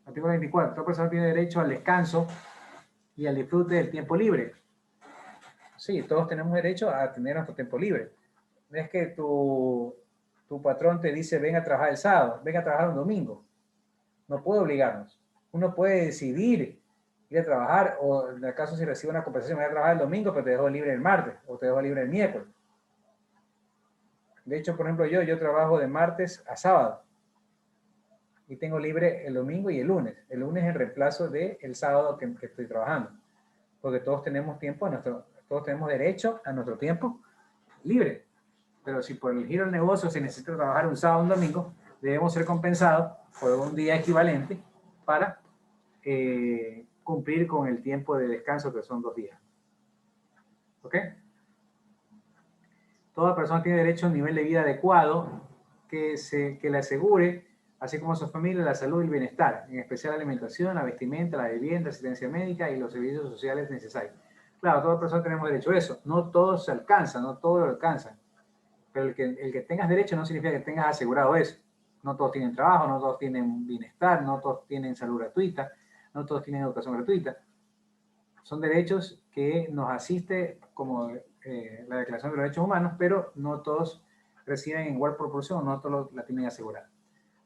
Artículo 24. Toda persona tiene derecho al descanso y al disfrute del tiempo libre. Sí, todos tenemos derecho a tener nuestro tiempo libre. No es que tu patrón te dice, ven a trabajar el sábado, ven a trabajar un domingo. No puede obligarnos. Uno puede decidir ir a trabajar, o en el caso si recibe una compensación, voy a trabajar el domingo, pero te dejo libre el martes, o te dejo libre el miércoles. De hecho, por ejemplo, yo trabajo de martes a sábado. Y tengo libre el domingo y el lunes. El lunes es el reemplazo del sábado que estoy trabajando. Porque todos tenemos todos tenemos derecho a nuestro tiempo libre. Pero si por el giro del negocio se necesita trabajar un sábado o un domingo, debemos ser compensados por un día equivalente para cumplir con el tiempo de descanso, que son 2 días. ¿Ok? Toda persona tiene derecho a un nivel de vida adecuado que le asegure, así como a su familia, la salud y el bienestar, en especial la alimentación, la vestimenta, la vivienda, asistencia médica y los servicios sociales necesarios. Claro, toda persona tenemos derecho a eso. No todos se alcanzan, no todos lo alcanzan. Pero el que tengas derecho no significa que tengas asegurado eso. No todos tienen trabajo, no todos tienen bienestar, no todos tienen salud gratuita, no todos tienen educación gratuita. Son derechos que nos asiste como la Declaración de los Derechos Humanos, pero no todos reciben en igual proporción, no todos la tienen asegurada.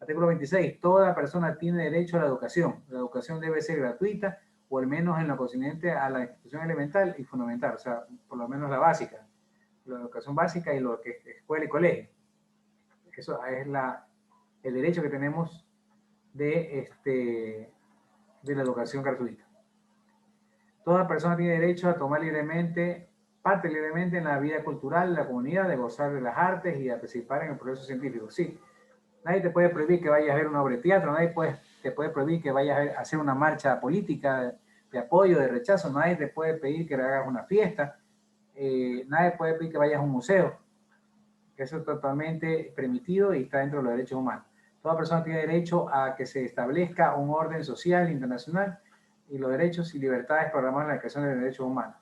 Artículo 26. Toda persona tiene derecho a la educación. La educación debe ser gratuita, o al menos en lo concerniente a la institución elemental y fundamental, o sea, por lo menos la básica. La educación básica y lo que es escuela y colegio. Eso es el derecho que tenemos de la educación gratuita. Toda persona tiene derecho a tomar parte libremente en la vida cultural de la comunidad, de gozar de las artes y de participar en el proceso científico. Sí, nadie te puede prohibir que vayas a ver una obra de teatro, nadie te puede prohibir que vayas a hacer una marcha política de apoyo, de rechazo, nadie te puede pedir que hagas una fiesta, nadie puede pedir que vayas a un museo. Eso es totalmente permitido y está dentro de los derechos humanos. Toda persona tiene derecho a que se establezca un orden social internacional y los derechos y libertades programadas en la Declaración de los Derechos Humanos.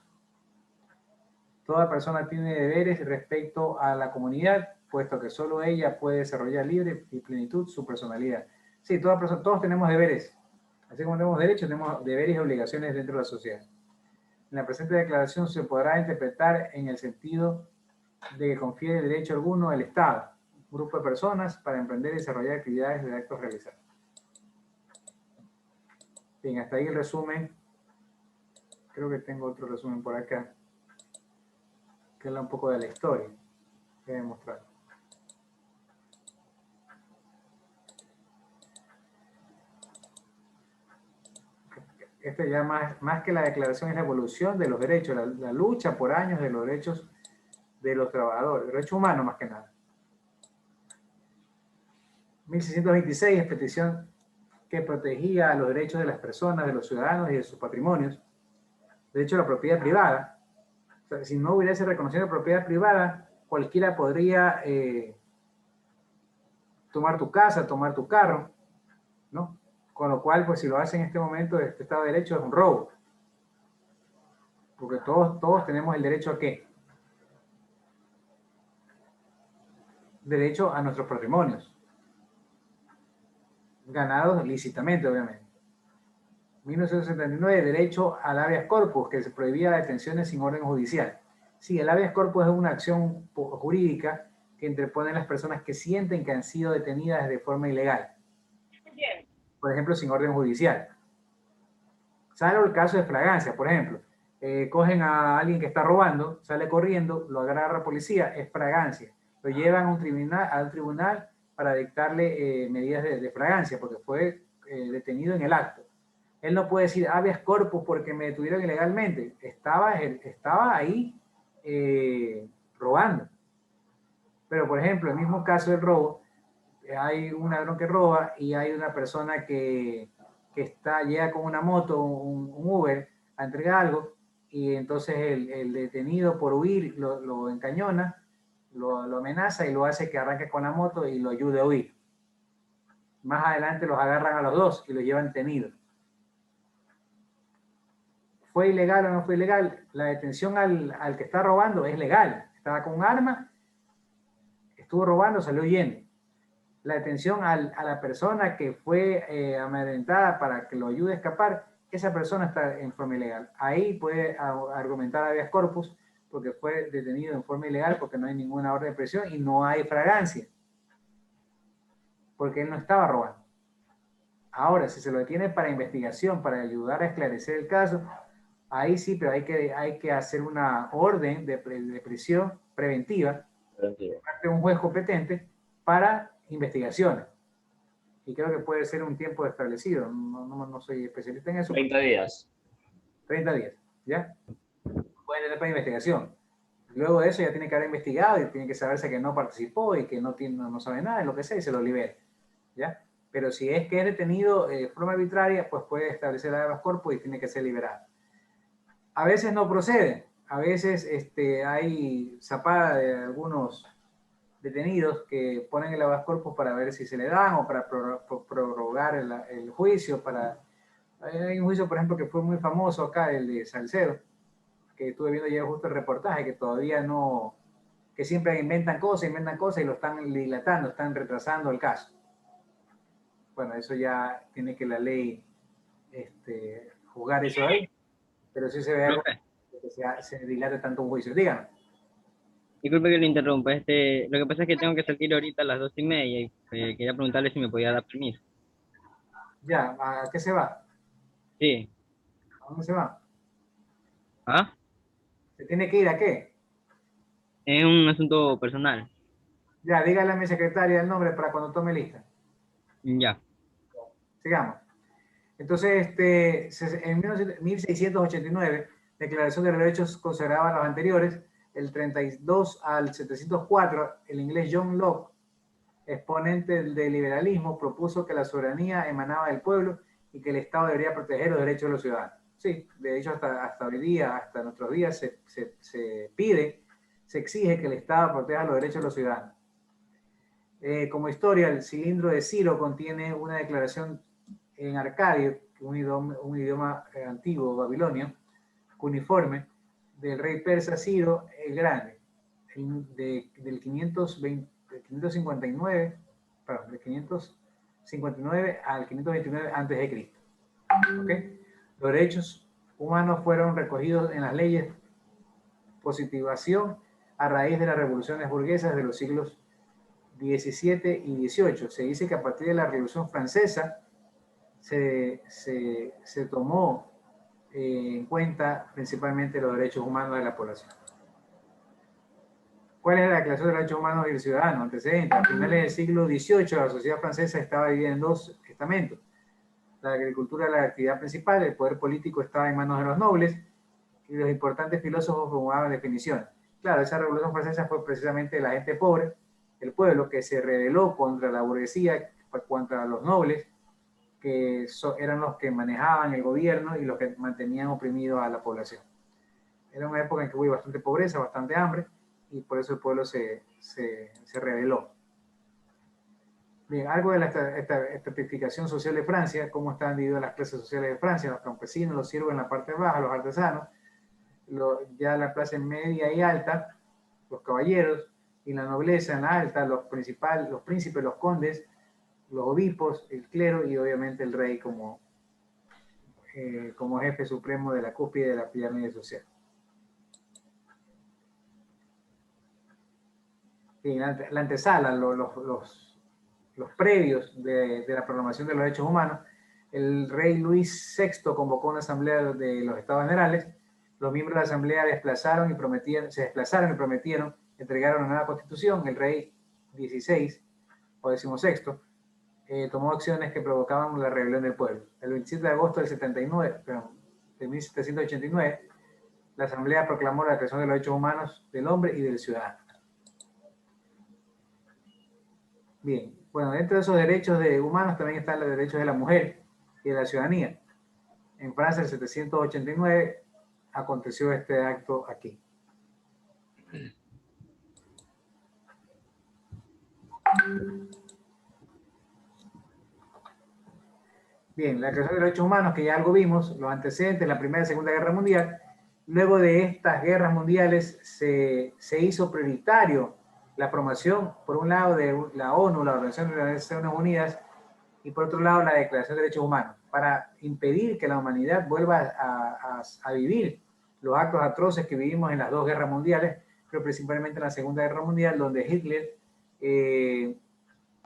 Toda persona tiene deberes respecto a la comunidad, puesto que solo ella puede desarrollar libre y plenitud su personalidad. Sí, todos tenemos deberes. Así como tenemos derechos, tenemos deberes y obligaciones dentro de la sociedad. En la presente declaración se podrá interpretar en el sentido de que confiere derecho alguno al Estado, un grupo de personas, para emprender y desarrollar actividades de actos realizados. Bien, hasta ahí el resumen. Creo que tengo otro resumen por acá, que habla un poco de la historia que voy a mostrar. Este ya más que la declaración es la evolución de los derechos, la lucha por años de los derechos de los trabajadores, derechos humanos más que nada. 1626 es petición que protegía los derechos de las personas, de los ciudadanos y de sus patrimonios. Derecho a la propiedad privada. O sea, si no hubiese reconocido la propiedad privada, cualquiera podría tomar tu casa, tomar tu carro, ¿no? Con lo cual, pues si lo hace en este momento, este Estado de Derecho es un robo. Porque todos tenemos el derecho a ¿qué? Derecho a nuestros patrimonios. Ganados lícitamente, obviamente. 1979, derecho al habeas corpus, que se prohibía la detenciones sin orden judicial. Sí, el habeas corpus es una acción jurídica que interponen las personas que sienten que han sido detenidas de forma ilegal. Por ejemplo, sin orden judicial. Salvo el caso de flagrancia, por ejemplo. Cogen a alguien que está robando, sale corriendo, lo agarra la policía, es flagrancia. Lo llevan a un tribunal para dictarle medidas de flagrancia, porque fue detenido en el acto. Él no puede decir habeas corpus porque me detuvieron ilegalmente. Estaba ahí robando. Pero, por ejemplo, el mismo caso del robo, hay un ladrón que roba y hay una persona que llega con una moto, un Uber, a entregar algo, y entonces el detenido por huir lo encañona, lo amenaza y lo hace que arranque con la moto y lo ayude a huir. Más adelante los agarran a los dos y los llevan detenidos. ¿Fue ilegal o no fue ilegal? La detención al que está robando es legal. Estaba con un arma, estuvo robando, salió huyendo. La detención a la persona que fue amedrentada para que lo ayude a escapar, esa persona está en forma ilegal. Ahí puede argumentar habeas corpus porque fue detenido en forma ilegal, porque no hay ninguna orden de prisión y no hay flagrancia. Porque él no estaba robando. Ahora, si se lo detiene para investigación, para ayudar a esclarecer el caso, ahí sí, pero hay que hacer una orden de prisión preventiva de parte de un juez competente para investigaciones. Y creo que puede ser un tiempo establecido. No soy especialista en eso. 30 días. 30 días, ¿ya? Puede tener para investigación. Luego de eso ya tiene que haber investigado y tiene que saberse que no participó y que no sabe nada de lo que sea y se lo libera, ¿ya? Pero si es que es detenido de forma arbitraria, pues puede establecer el habeas corpus y tiene que ser liberado. A veces no procede. A veces hay zapada de algunos detenidos que ponen el habeas corpus para ver si se le dan o para prorrogar el juicio. Hay un juicio, por ejemplo, que fue muy famoso acá, el de Salcedo, que estuve viendo ya justo el reportaje, que todavía no, que siempre inventan cosas y lo están dilatando, están retrasando el caso. Bueno, eso ya tiene que la ley juzgar eso ahí, pero sí se ve algo que se dilate tanto un juicio. Díganme. Disculpe que le interrumpa. Lo que pasa es que tengo que salir ahorita a las 2:30 y quería preguntarle si me podía dar permiso. Ya, ¿a qué se va? Sí. ¿A dónde se va? ¿Ah? ¿Se tiene que ir a qué? Es un asunto personal. Ya, dígale a mi secretaria el nombre para cuando tome lista. Ya. Sigamos. Entonces, en 1689, Declaración de los Derechos consagraba a los anteriores. El 32 al 704, el inglés John Locke, exponente del liberalismo, propuso que la soberanía emanaba del pueblo y que el Estado debería proteger los derechos de los ciudadanos. Sí, de hecho hasta hoy día, hasta nuestros días, se exige que el Estado proteja los derechos de los ciudadanos. Como historia, el cilindro de Ciro contiene una declaración en arcadio, un idioma antiguo babilonio, cuneiforme, del rey persa Ciro el Grande, del 559 al 529 a.C. ¿Ok? Los derechos humanos fueron recogidos en las leyes positivación a raíz de las revoluciones burguesas de los siglos XVII y XVIII. Se dice que a partir de la Revolución Francesa se tomó en cuenta principalmente los derechos humanos de la población. ¿Cuál es la declaración de los derechos humanos del ciudadano? Antecedentes. A finales del siglo XVIII, la sociedad francesa estaba dividida en dos estamentos. La agricultura era la actividad principal, el poder político estaba en manos de los nobles y los importantes filósofos formulaban definiciones. Claro, esa revolución francesa fue precisamente la gente pobre, el pueblo, que se rebeló contra la burguesía, contra los nobles, que eran los que manejaban el gobierno y los que mantenían oprimidos a la población. Era una época en que hubo bastante pobreza, bastante hambre, y por eso el pueblo se rebeló. Bien, algo de la estratificación social de Francia, cómo están divididas las clases sociales de Francia, los campesinos, los siervos en la parte baja, los artesanos, ya la clase media y alta, los caballeros, y la nobleza en la alta, los príncipes, los condes, los obispos, el clero y obviamente el rey como jefe supremo de la cúspide de la pirámide social. Bien, la antesala, los previos de la proclamación de los derechos humanos, el rey Luis VI convocó una asamblea de los Estados Generales. Los miembros de la asamblea se desplazaron y prometieron entregar una nueva constitución. El rey XVI o XVI tomó acciones que provocaban la rebelión del pueblo. El 27 de agosto de 1789, la asamblea proclamó la creación de los derechos humanos del hombre y del ciudadano. Bien, bueno, dentro de esos derechos humanos también están los derechos de la mujer y de la ciudadanía. En Francia, en 1789, aconteció este acto aquí. Bien, la creación de los derechos humanos, que ya algo vimos, los antecedentes, la Primera y Segunda Guerra Mundial. Luego de estas guerras mundiales se hizo prioritario la promoción, por un lado, de la ONU, la Organización de las Naciones Unidas, y por otro lado, la Declaración de Derechos Humanos, para impedir que la humanidad vuelva a vivir los actos atroces que vivimos en las dos guerras mundiales, pero principalmente en la Segunda Guerra Mundial, donde Hitler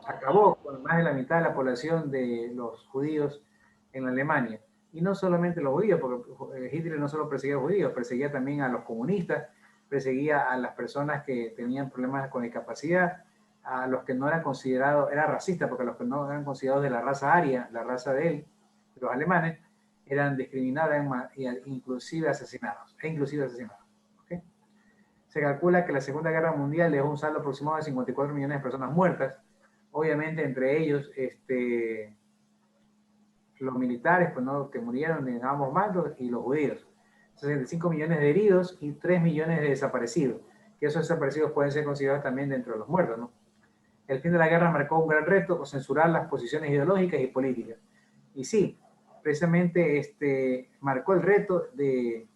acabó con más de la mitad de la población de los judíos en Alemania. Y no solamente los judíos, porque Hitler no solo perseguía a los judíos, perseguía también a los comunistas, perseguía a las personas que tenían problemas con discapacidad, a los que no eran considerados, era racista, porque los que no eran considerados de la raza aria, la raza de él, los alemanes, eran discriminados e inclusive asesinados. ¿Okay? Se calcula que la Segunda Guerra Mundial dejó un saldo aproximado de 54 millones de personas muertas, obviamente entre ellos los militares pues, ¿no? que murieron en ambos bandos y los judíos. 65 millones de heridos y 3 millones de desaparecidos, que esos desaparecidos pueden ser considerados también dentro de los muertos, ¿no? El fin de la guerra marcó un gran reto, censurar las posiciones ideológicas y políticas. Y sí, precisamente marcó el reto de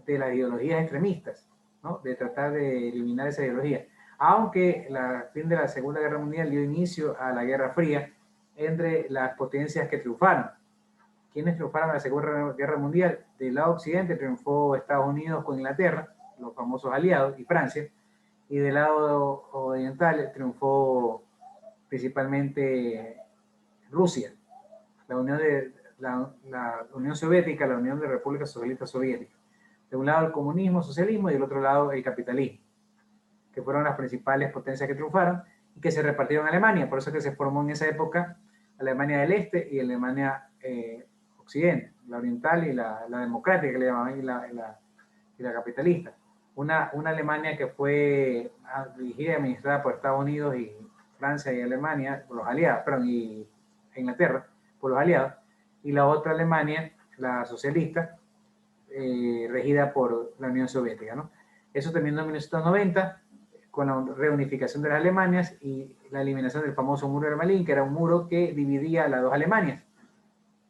las ideologías extremistas, ¿no? De tratar de eliminar esa ideología. Aunque el fin de la Segunda Guerra Mundial dio inicio a la Guerra Fría entre las potencias que triunfaron. ¿Quiénes triunfaron en la Segunda Guerra Mundial? Del lado occidente triunfó Estados Unidos con Inglaterra, los famosos aliados, y Francia, y del lado oriental triunfó principalmente Rusia, la Unión Soviética, la Unión de Repúblicas Socialistas Soviéticas. De un lado el comunismo, socialismo, y del otro lado el capitalismo, que fueron las principales potencias que triunfaron y que se repartieron en Alemania. Por eso es que se formó en esa época Alemania del Este y Alemania Occidente, la oriental y la democrática que le llamaban, y la capitalista. Una Alemania que fue dirigida y administrada por Estados Unidos y Francia y Alemania, por los aliados, perdón, y Inglaterra, por los aliados, y la otra Alemania, la socialista, regida por la Unión Soviética, ¿no? Eso terminó en 1990 con la reunificación de las Alemanias y la eliminación del famoso muro de Berlín, que era un muro que dividía las dos Alemanias.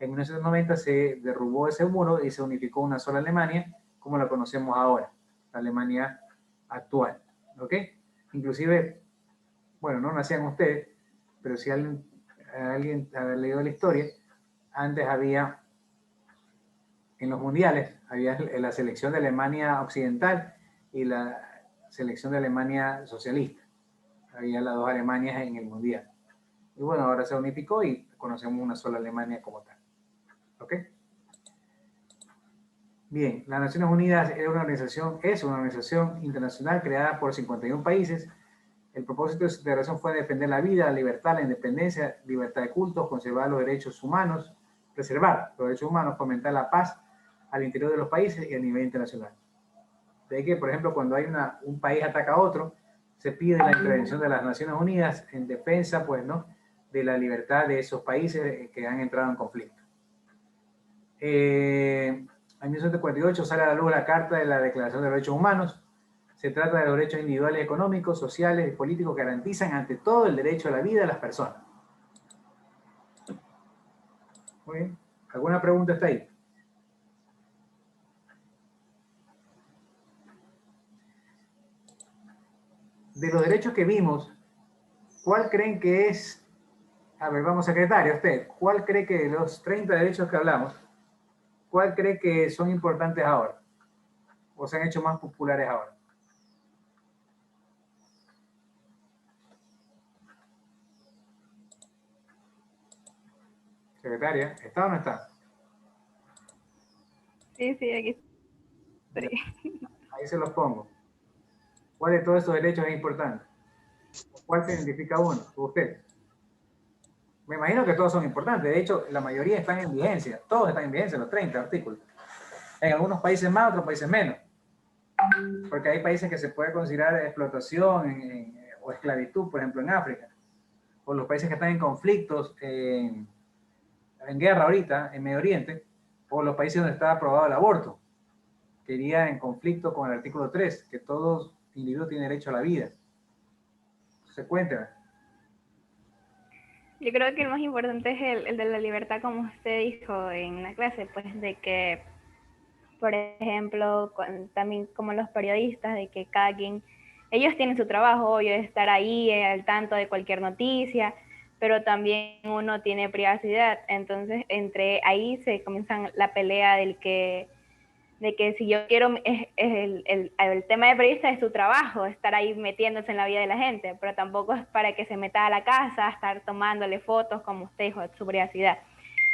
En 1990 se derrubó ese muro y se unificó una sola Alemania, como la conocemos ahora, la Alemania actual, ¿ok? Inclusive, bueno, no nacían ustedes, pero si alguien ha leído la historia, antes había, en los mundiales, había la selección de Alemania Occidental y la selección de Alemania Socialista. Había las dos Alemanias en el mundial. Y bueno, ahora se unificó y conocemos una sola Alemania como tal. ¿Ok? Bien, las Naciones Unidas es una organización internacional creada por 51 países. El propósito de su integración fue defender la vida, la libertad, la independencia, libertad de cultos, conservar los derechos humanos, preservar los derechos humanos, fomentar la paz al interior de los países y a nivel internacional. De ahí que, por ejemplo, cuando hay un país ataca a otro, se pide la intervención de las Naciones Unidas en defensa, pues, ¿no?, de la libertad de esos países que han entrado en conflicto. En 1948 sale a la luz la Carta de la Declaración de los Derechos Humanos. Se trata de los derechos individuales, económicos, sociales y políticos que garantizan ante todo el derecho a la vida de las personas. Muy bien. ¿Alguna pregunta hasta ahí? De los derechos que vimos, ¿cuál creen que es? A ver, vamos, secretario, usted, ¿cuál cree que de los 30 derechos que hablamos, cuál cree que son importantes ahora? ¿O se han hecho más populares ahora? Secretaria, ¿está o no está? Sí, aquí estoy. Ahí se los pongo. ¿Cuál de todos estos derechos es importante? ¿Cuál se identifica uno? Usted. Me imagino que todos son importantes. De hecho, la mayoría están en vigencia. Todos están en vigencia, los 30 artículos. En algunos países más, otros países menos. Porque hay países que se puede considerar explotación o esclavitud, por ejemplo, en África. O los países que están en conflictos, en guerra ahorita, en Medio Oriente. O los países donde está aprobado el aborto, que iría en conflicto con el artículo 3, que todo individuo tiene derecho a la vida. ¿Se cuenta? Yo creo que el más importante es el de la libertad, como usted dijo en la clase, pues de que, por ejemplo, también como los periodistas, de que cada quien, ellos tienen su trabajo, obvio, de estar ahí al tanto de cualquier noticia, pero también uno tiene privacidad. Entonces, entre ahí se comienza la pelea de que si yo quiero, el tema de periodista es su trabajo, estar ahí metiéndose en la vida de la gente, pero tampoco es para que se meta a la casa, estar tomándole fotos, como usted dijo, su privacidad.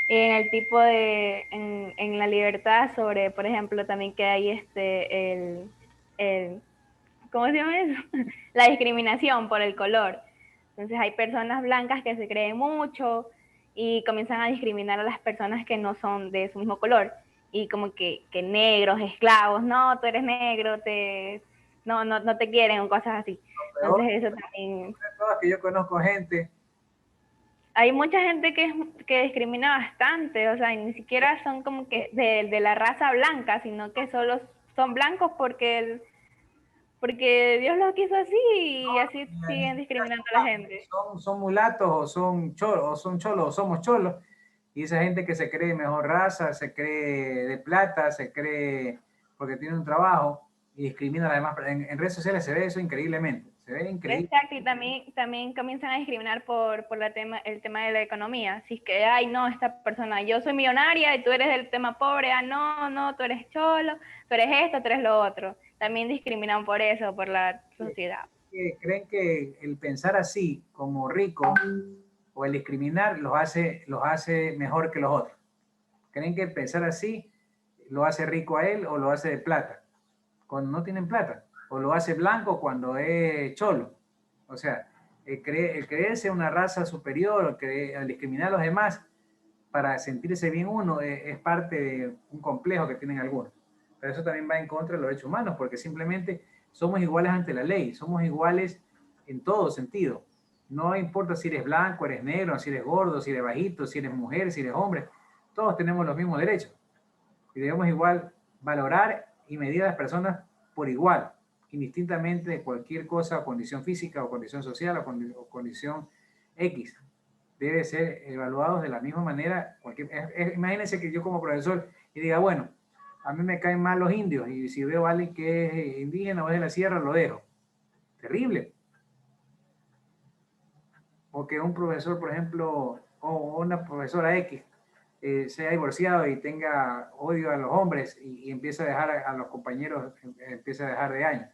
En el tipo de, en la libertad sobre, por ejemplo, también que hay ¿cómo se llama eso? La discriminación por el color. Entonces hay personas blancas que se creen mucho y comienzan a discriminar a las personas que no son de su mismo color. Y como que negros, esclavos, no, tú eres negro, no te quieren o cosas así. Entonces eso también... Que yo conozco gente. Hay mucha gente que discrimina bastante, o sea, ni siquiera son como que de la raza blanca, sino que solo son blancos porque Dios los quiso así y así siguen discriminando a la gente. Son mulatos o son cholos o somos cholos. Y esa gente que se cree mejor raza, se cree de plata, se cree porque tiene un trabajo y discrimina a las demás. En redes sociales se ve eso increíblemente. Se ve increíble. Exacto, y también comienzan a discriminar por el tema de la economía. Si es que, ay, no, esta persona, yo soy millonaria y tú eres del tema pobre, no, tú eres cholo, tú eres esto, tú eres lo otro. También discriminan por eso, por la sociedad. ¿Creen que el pensar así como rico o el discriminar los hace mejor que los otros? ¿Creen que el pensar así lo hace rico a él o lo hace de plata cuando no tienen plata? ¿O lo hace blanco cuando es cholo? O sea, el creerse una raza superior, el discriminar a los demás para sentirse bien uno es parte de un complejo que tienen algunos. Pero eso también va en contra de los derechos humanos, porque simplemente somos iguales ante la ley, somos iguales en todo sentido. No importa si eres blanco, eres negro, si eres gordo, si eres bajito, si eres mujer, si eres hombre, todos tenemos los mismos derechos. Y debemos igual valorar y medir a las personas por igual, indistintamente de cualquier cosa o condición física o condición social o condición X. Debe ser evaluados de la misma manera. Imagínense que yo como profesor y diga, bueno, a mí me caen mal los indios y si veo a alguien que es indígena o es de la sierra, lo dejo. Terrible. O que un profesor, por ejemplo, o una profesora X se haya divorciado y tenga odio a los hombres y empieza a dejar a los compañeros, empieza a dejar de años,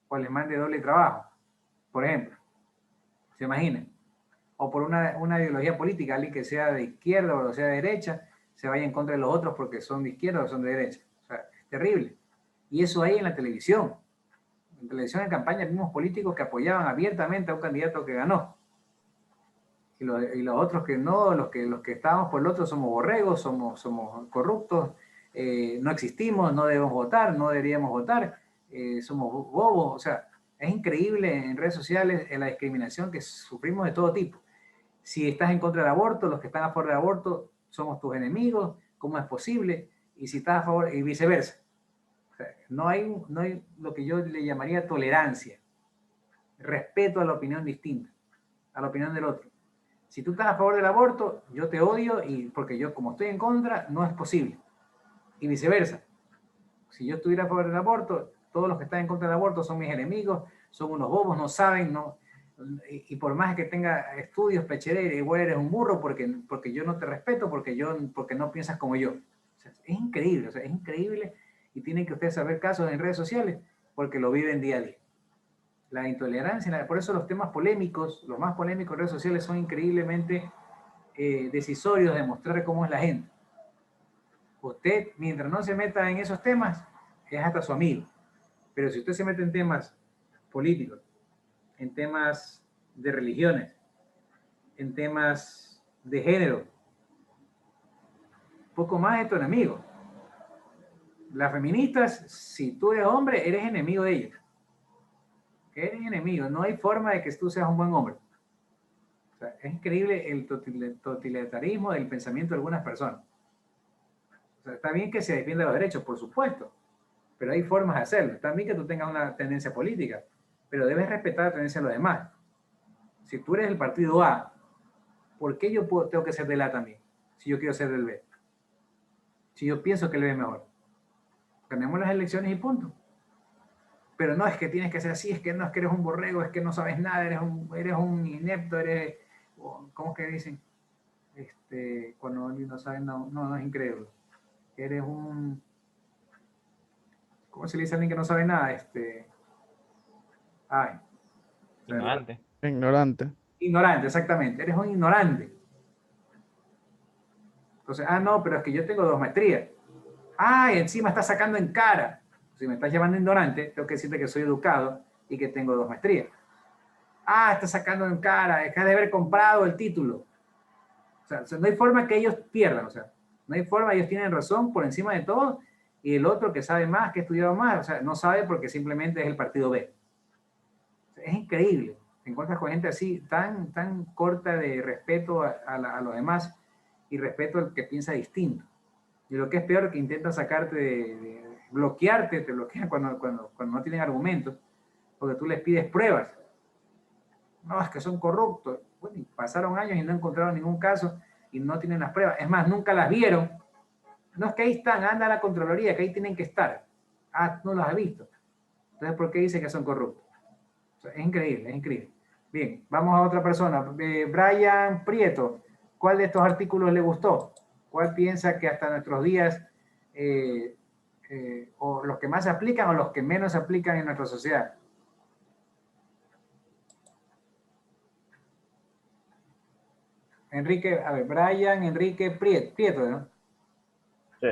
o les mande doble trabajo, por ejemplo. ¿Se imaginan? O por una ideología política, alguien que sea de izquierda o sea de derecha, se vaya en contra de los otros porque son de izquierda o son de derecha. O sea, es terrible. Y eso hay en la televisión. En televisión en campaña vimos políticos que apoyaban abiertamente a un candidato que ganó. Y los otros que no, los que estábamos por el otro somos borregos, somos corruptos, no existimos, no debemos votar, no deberíamos votar, somos bobos. O sea, es increíble en redes sociales la discriminación que sufrimos de todo tipo. Si estás en contra del aborto, los que están a favor del aborto somos tus enemigos, ¿cómo es posible? Y si estás a favor, y viceversa. O sea, no hay lo que yo le llamaría tolerancia, respeto a la opinión distinta, a la opinión del otro. Si tú estás a favor del aborto, yo te odio y porque yo como estoy en contra, no es posible. Y viceversa. Si yo estuviera a favor del aborto, todos los que están en contra del aborto son mis enemigos, son unos bobos, no saben, no. Y por más que tenga estudios, pechera, igual eres un burro porque yo no te respeto, porque no piensas como yo. O sea, es increíble, o sea, es increíble y tienen que ustedes saber casos en redes sociales porque lo viven día a día. La intolerancia, por eso los temas polémicos, los más polémicos en redes sociales son increíblemente decisorios de mostrar cómo es la gente. Usted, mientras no se meta en esos temas, es hasta su amigo. Pero si usted se mete en temas políticos, en temas de religiones, en temas de género, poco más es tu enemigo. Las feministas, si tú eres hombre, eres enemigo de ellas. Eres enemigo, no hay forma de que tú seas un buen hombre. O sea, es increíble el totalitarismo del pensamiento de algunas personas. O sea, está bien que se defienda los derechos, por supuesto, pero hay formas de hacerlo. Está bien que tú tengas una tendencia política, pero debes respetar la tendencia de los demás. Si tú eres del partido A, ¿por qué yo tengo que ser del A también? Si yo quiero ser del B. Si yo pienso que el B es mejor. Ganemos las elecciones y punto. Pero no es que tienes que ser así, es que no es que eres un borrego, es que no sabes nada, eres un inepto, ¿cómo es que dicen? Cuando no saben, no es increíble. Eres un, ¿cómo se le dice a alguien que no sabe nada? Ignorante. Ignorante. Ignorante, exactamente. Eres un ignorante. Entonces, no, pero es que yo tengo 2 maestrías. Y encima estás sacando en cara. Si me estás llamando ignorante, tengo que decirte que soy educado y que tengo 2 maestrías. Estás sacando en cara, es que has de haber comprado el título. O sea, no hay forma que ellos pierdan, o sea, no hay forma, ellos tienen razón por encima de todo, y el otro que sabe más, que ha estudiado más, o sea, no sabe porque simplemente es el partido B. O sea, es increíble. Te encuentras con gente así, tan corta de respeto a los demás y respeto al que piensa distinto. Y lo que es peor, que intentan sacarte bloquearte, te bloquean cuando no tienen argumentos, porque tú les pides pruebas. No, es que son corruptos. Bueno, pasaron años y no encontraron ningún caso y no tienen las pruebas. Es más, nunca las vieron. No, es que ahí están, anda a la Contraloría, que ahí tienen que estar. No las ha visto. Entonces, ¿por qué dice que son corruptos? O sea, es increíble, es increíble. Bien, vamos a otra persona. Brian Prieto, ¿cuál de estos artículos le gustó? ¿Cuál piensa que hasta nuestros días o los que más se aplican o los que menos se aplican en nuestra sociedad? Brian Enrique Prieto, ¿no? Sí.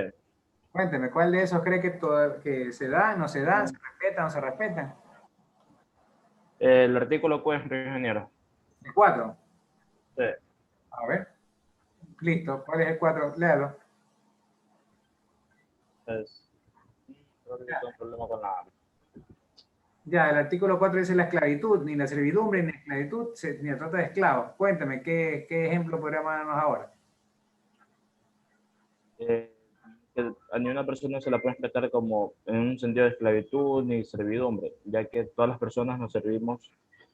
Cuénteme, ¿cuál de esos cree que se dan, no se dan, se respetan, no se respetan? El artículo 4, ingeniero. ¿El 4? Sí. A ver. Listo, ¿cuál es el 4? Léalo. Creo que tengo un problema con la... Ya, el artículo 4 dice la esclavitud, ni la servidumbre, ni la esclavitud, ni la trata de esclavos. Cuéntame, ¿qué ejemplo podríamos darnos ahora? Que a ninguna persona se la puede respetar como en un sentido de esclavitud ni servidumbre, ya que todas las personas nos servimos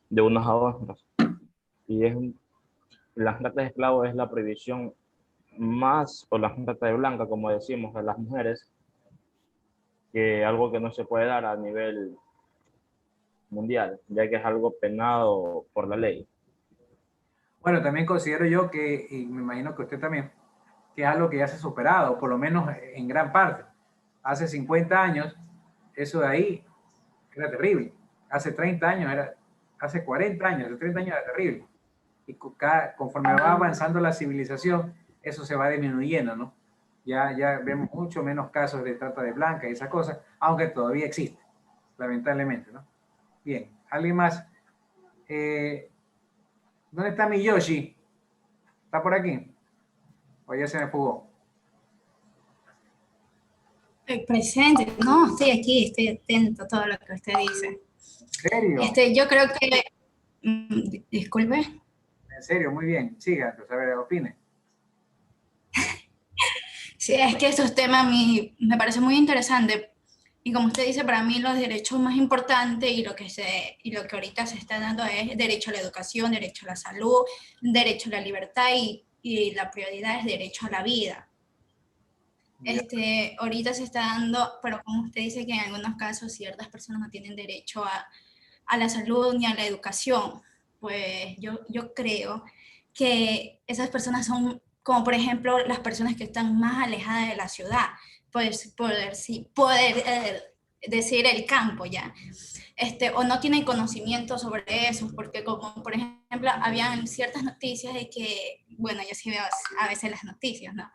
de unos a otros. Y la trata de esclavos es la prohibición más, o la trata de blanca, como decimos, de las mujeres, que algo que no se puede dar a nivel mundial, ya que es algo penado por la ley. Bueno, también considero yo que, y me imagino que usted también, que es algo que ya se ha superado, por lo menos en gran parte. Hace 50 años, eso de ahí era terrible. Hace 30 años era, hace 40 años, hace 30 años era terrible. Y conforme va avanzando la civilización, eso se va disminuyendo, ¿no? Ya vemos mucho menos casos de trata de blancas y esas cosas, aunque todavía existe, lamentablemente, ¿no? Bien, ¿alguien más? ¿Dónde está mi Yoshi? ¿Está por aquí? ¿O ya se me fugó? Presente, no, estoy aquí, estoy atento a todo lo que usted dice. ¿En serio? Yo creo que, disculpe. En serio, muy bien. Siga, entonces, a ver, opine. Sí, es que esos temas a mí me parece muy interesante. Y como usted dice, para mí los derechos más importantes y lo que ahorita se está dando es derecho a la educación, derecho a la salud, derecho a la libertad y la prioridad es derecho a la vida. Ahorita se está dando, pero como usted dice que en algunos casos ciertas personas no tienen derecho a la salud ni a la educación, pues yo creo que esas personas son como por ejemplo las personas que están más alejadas de la ciudad, pues poder decir el campo ya, o no tienen conocimiento sobre eso, porque como por ejemplo habían ciertas noticias de que, bueno, yo sí veo a veces las noticias, ¿no?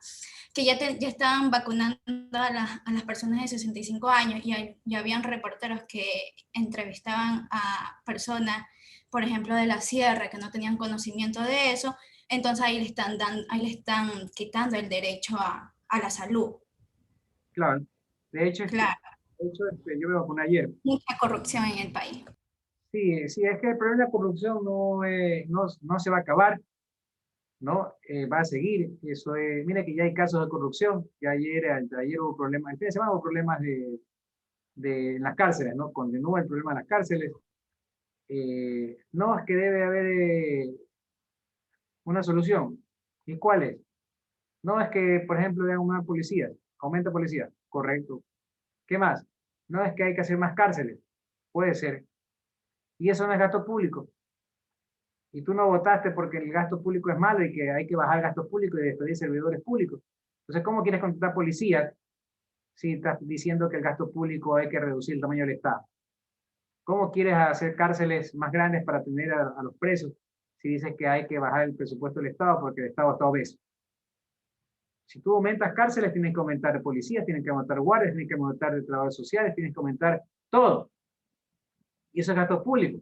Que ya estaban vacunando a las personas de 65 años y habían reporteros que entrevistaban a personas, por ejemplo, de la sierra, que no tenían conocimiento de eso, entonces ahí le están quitando el derecho a la salud. Claro. De hecho, claro. Yo me vacuné ayer. Mucha corrupción en el país. Sí, es que el problema de la corrupción no se va a acabar, ¿no? Va a seguir. Eso es, mira que ya hay casos de corrupción. Ya ayer hubo problemas, el fin de semana hubo problemas en las cárceles, ¿no? Continúa el problema de las cárceles. No, es que debe haber una solución. ¿Y cuál es? No, es que, por ejemplo, vean una policía, aumenta policía, correcto. ¿Qué más? No, es que hay que hacer más cárceles, puede ser. Y eso no es gasto público. Y tú no votaste porque el gasto público es malo y que hay que bajar el gasto público y despedir servidores públicos. Entonces, ¿cómo quieres contratar policías si estás diciendo que el gasto público hay que reducir el tamaño del Estado? ¿Cómo quieres hacer cárceles más grandes para tener a los presos si dices que hay que bajar el presupuesto del Estado porque el Estado está obeso? Si tú aumentas cárceles, tienes que aumentar policías, tienes que aumentar guardias, tienes que aumentar trabajadores sociales, tienes que aumentar todo. Y eso es gasto público.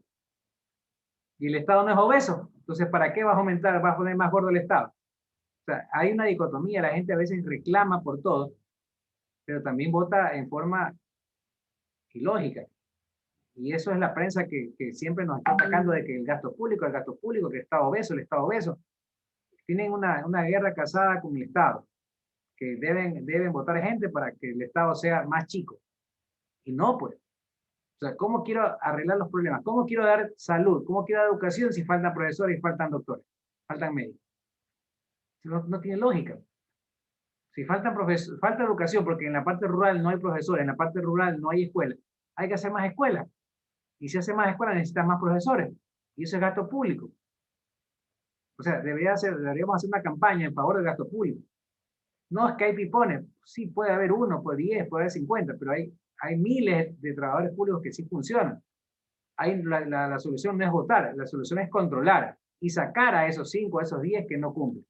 Y el Estado no es obeso. Entonces, ¿para qué vas a aumentar, vas a poner más gordo el Estado? O sea, hay una dicotomía. La gente a veces reclama por todo, pero también vota en forma ilógica. Y eso es la prensa que siempre nos está atacando de que el gasto público, que el Estado obeso, el Estado obeso. Tienen una guerra casada con el Estado, que deben votar gente para que el Estado sea más chico. Y no, pues. O sea, ¿cómo quiero arreglar los problemas? ¿Cómo quiero dar salud? ¿Cómo quiero dar educación si faltan profesores y faltan doctores? Faltan médicos. No tiene lógica. Si falta educación, porque en la parte rural no hay profesores, en la parte rural no hay escuelas, hay que hacer más escuelas. Y si hace más escuelas, necesitas más profesores. Y eso es gasto público. O sea, deberíamos hacer una campaña en favor del gasto público. No es que hay pipones. Sí, puede haber 1, puede 10, puede haber 50, pero hay miles de trabajadores públicos que sí funcionan. La solución no es votar, la solución es controlar y sacar a esos 5, a esos 10 que no cumplen.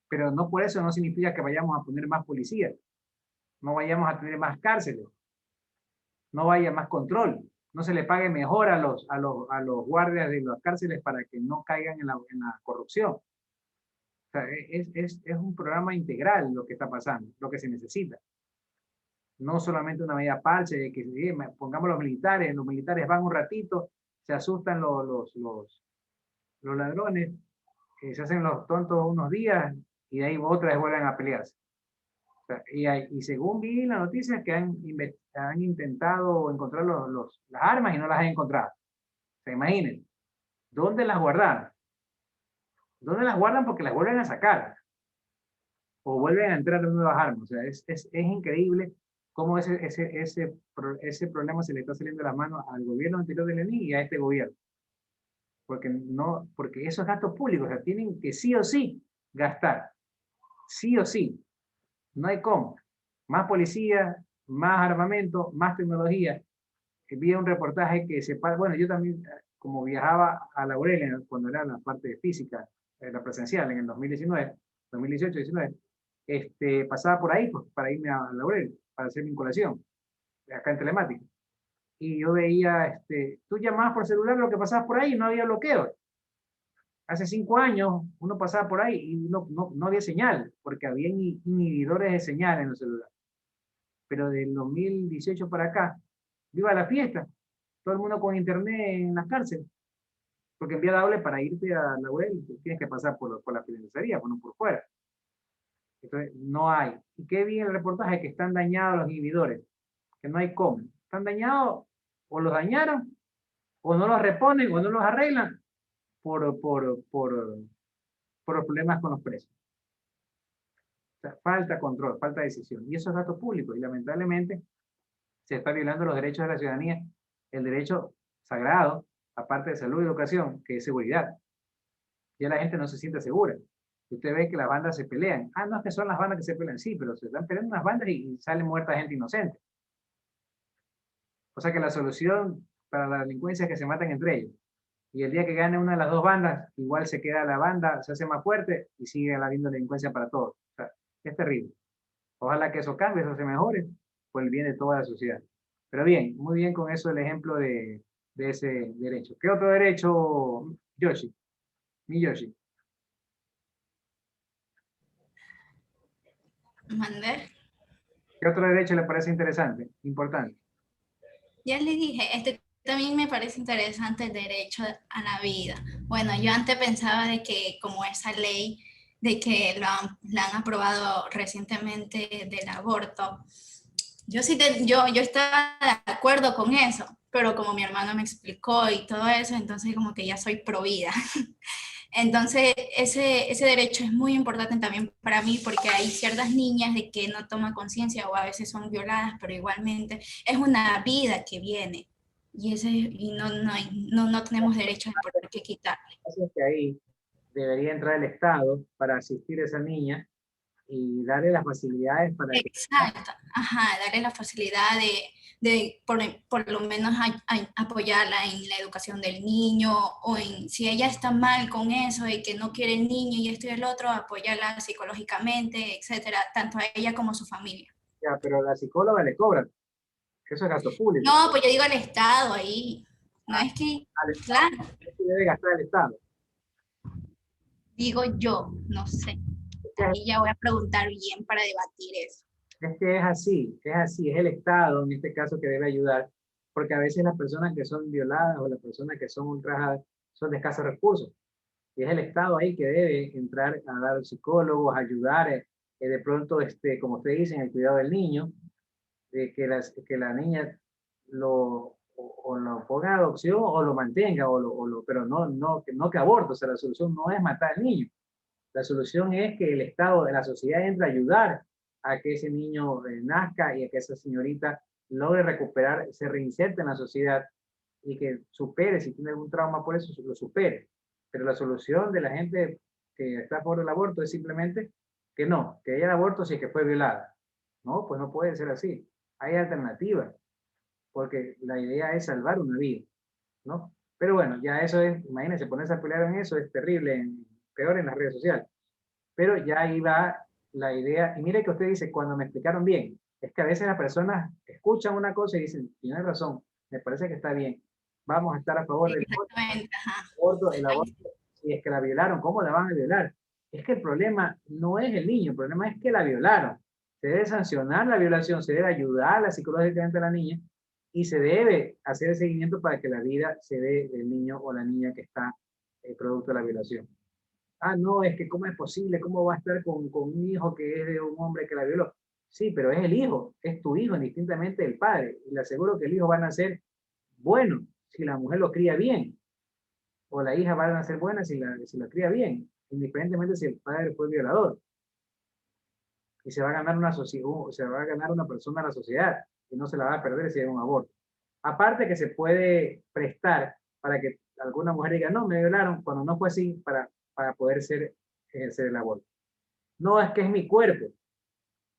Pero no por eso no significa que vayamos a poner más policías, no vayamos a tener más cárceles, no vaya más control, no se le pague mejor a los guardias de las cárceles para que no caigan en la corrupción. O sea, es un programa integral lo que está pasando, lo que se necesita. No solamente una medida parche de que pongamos los militares van un ratito, se asustan los ladrones, se hacen los tontos unos días y de ahí otra vez vuelven a pelearse. O sea, y según vi la noticia que han intentado encontrar las armas y no las han encontrado. O sea, imaginen, ¿dónde las guardaron? ¿Dónde las guardan? Porque las vuelven a sacar. O vuelven a entrar nuevas armas. O sea, es increíble cómo ese problema se le está saliendo de las manos al gobierno anterior de Lenín y a este gobierno. Porque eso es gasto público, o sea, tienen que sí o sí gastar. sí o sí. No hay cómo. Más policía, más armamento, más tecnología. Vi un reportaje que bueno, yo también, como viajaba a Laureles cuando era la parte de física, la presencial en el 2019, 2018, 19, pasaba por ahí pues, para irme a Laureles, para hacer vinculación, acá en telemática. Y yo veía, tú llamabas por celular lo que pasabas por ahí y no había bloqueo. Hace 5 años uno pasaba por ahí y no había señal, porque había inhibidores de señal en los celulares. Pero del 2018 para acá, viva la fiesta, todo el mundo con internet en las cárceles, porque en vía doble para irte a la web tienes que pasar por la penitenciaría, no por fuera. Entonces, no hay. ¿Y qué vi en el reportaje? Que están dañados los inhibidores, que no hay cómo. Están dañados, o los dañaron, o no los reponen, o no los arreglan, por los problemas con los presos. O sea, falta control, falta decisión. Y eso es dato público. Y lamentablemente se está violando los derechos de la ciudadanía. El derecho sagrado, aparte de salud y educación, que es seguridad. Ya la gente no se siente segura. Usted ve que las bandas se pelean. Ah, no, es que son las bandas que se pelean. Sí, pero se están peleando unas bandas y sale muerta gente inocente. O sea que la solución para la delincuencia es que se maten entre ellos. Y el día que gane una de las dos bandas, igual se queda la banda, se hace más fuerte y sigue habiendo delincuencia para todos. O sea, es terrible. Ojalá que eso cambie, eso se mejore, por el bien de toda la sociedad. Pero bien, muy bien con eso el ejemplo de ese derecho. ¿Qué otro derecho, Yoshi? Mi Yoshi. ¿Mandé? ¿Qué otro derecho le parece interesante, importante? Ya le dije, también me parece interesante el derecho a la vida. Bueno, yo antes pensaba de que como esa ley de que la han aprobado recientemente del aborto, yo estaba de acuerdo con eso, pero como mi hermano me explicó y todo eso, entonces como que ya soy pro vida. Entonces, ese derecho es muy importante también para mí porque hay ciertas niñas de que no toman conciencia o a veces son violadas, pero igualmente es una vida que viene y no tenemos derecho a por qué quitarle. Así es que ahí debería entrar el Estado para asistir a esa niña y darle las facilidades para Exacto, ajá, darle la facilidad de por lo menos apoyarla en la educación del niño o en si ella está mal con eso y que no quiere el niño y esto y el otro, apoyarla psicológicamente, etcétera, tanto a ella como a su familia. Ya, pero la psicóloga le cobra. Eso es gasto público. No, pues yo digo al Estado ahí. No es que, claro. ¿Qué debe gastar el Estado? Digo yo, no sé. Ahí ya voy a preguntar bien para debatir eso. Es que es así, es el Estado en este caso que debe ayudar, porque a veces las personas que son violadas o las personas que son ultrajadas son de escasos recursos. Y es el Estado ahí que debe entrar a dar psicólogos, ayudar, de pronto, como usted dice, en el cuidado del niño, que la niña lo ponga en adopción o lo mantenga, pero no que aborte. O sea, la solución no es matar al niño. La solución es que el Estado, la sociedad entre a ayudar a que ese niño nazca y a que esa señorita logre recuperar, se reinserte en la sociedad y que supere, si tiene algún trauma por eso, lo supere. Pero la solución de la gente que está por el aborto es simplemente que no, que haya aborto si es que fue violada. No, pues no puede ser así. Hay alternativas, porque la idea es salvar una vida, ¿no? Pero bueno, ya eso es, imagínense, ponerse a pelear en eso es terrible, peor en las redes sociales. Pero ya ahí va la idea, y mire que usted dice, cuando me explicaron bien, es que a veces las personas escuchan una cosa y dicen, tiene razón, me parece que está bien, vamos a estar a favor del aborto, el aborto, si es que la violaron, ¿cómo la van a violar? Es que el problema no es el niño, el problema es que la violaron. Se debe sancionar la violación, se debe ayudar psicológicamente a la niña y se debe hacer el seguimiento para que la vida se dé del niño o la niña que está producto de la violación. Ah, no, es que ¿cómo es posible? ¿Cómo va a estar con un hijo que es de un hombre que la violó? Sí, pero es el hijo, es tu hijo, indistintamente del padre. Y le aseguro que el hijo va a nacer bueno si la mujer lo cría bien. O la hija va a nacer buena si la cría bien, indiferentemente si el padre fue violador. Y se va a ganar una persona a la sociedad y no se la va a perder si hay un aborto. Aparte que se puede prestar para que alguna mujer diga, no, me violaron, cuando no fue así, para poder ejercer el aborto. No, es que es mi cuerpo.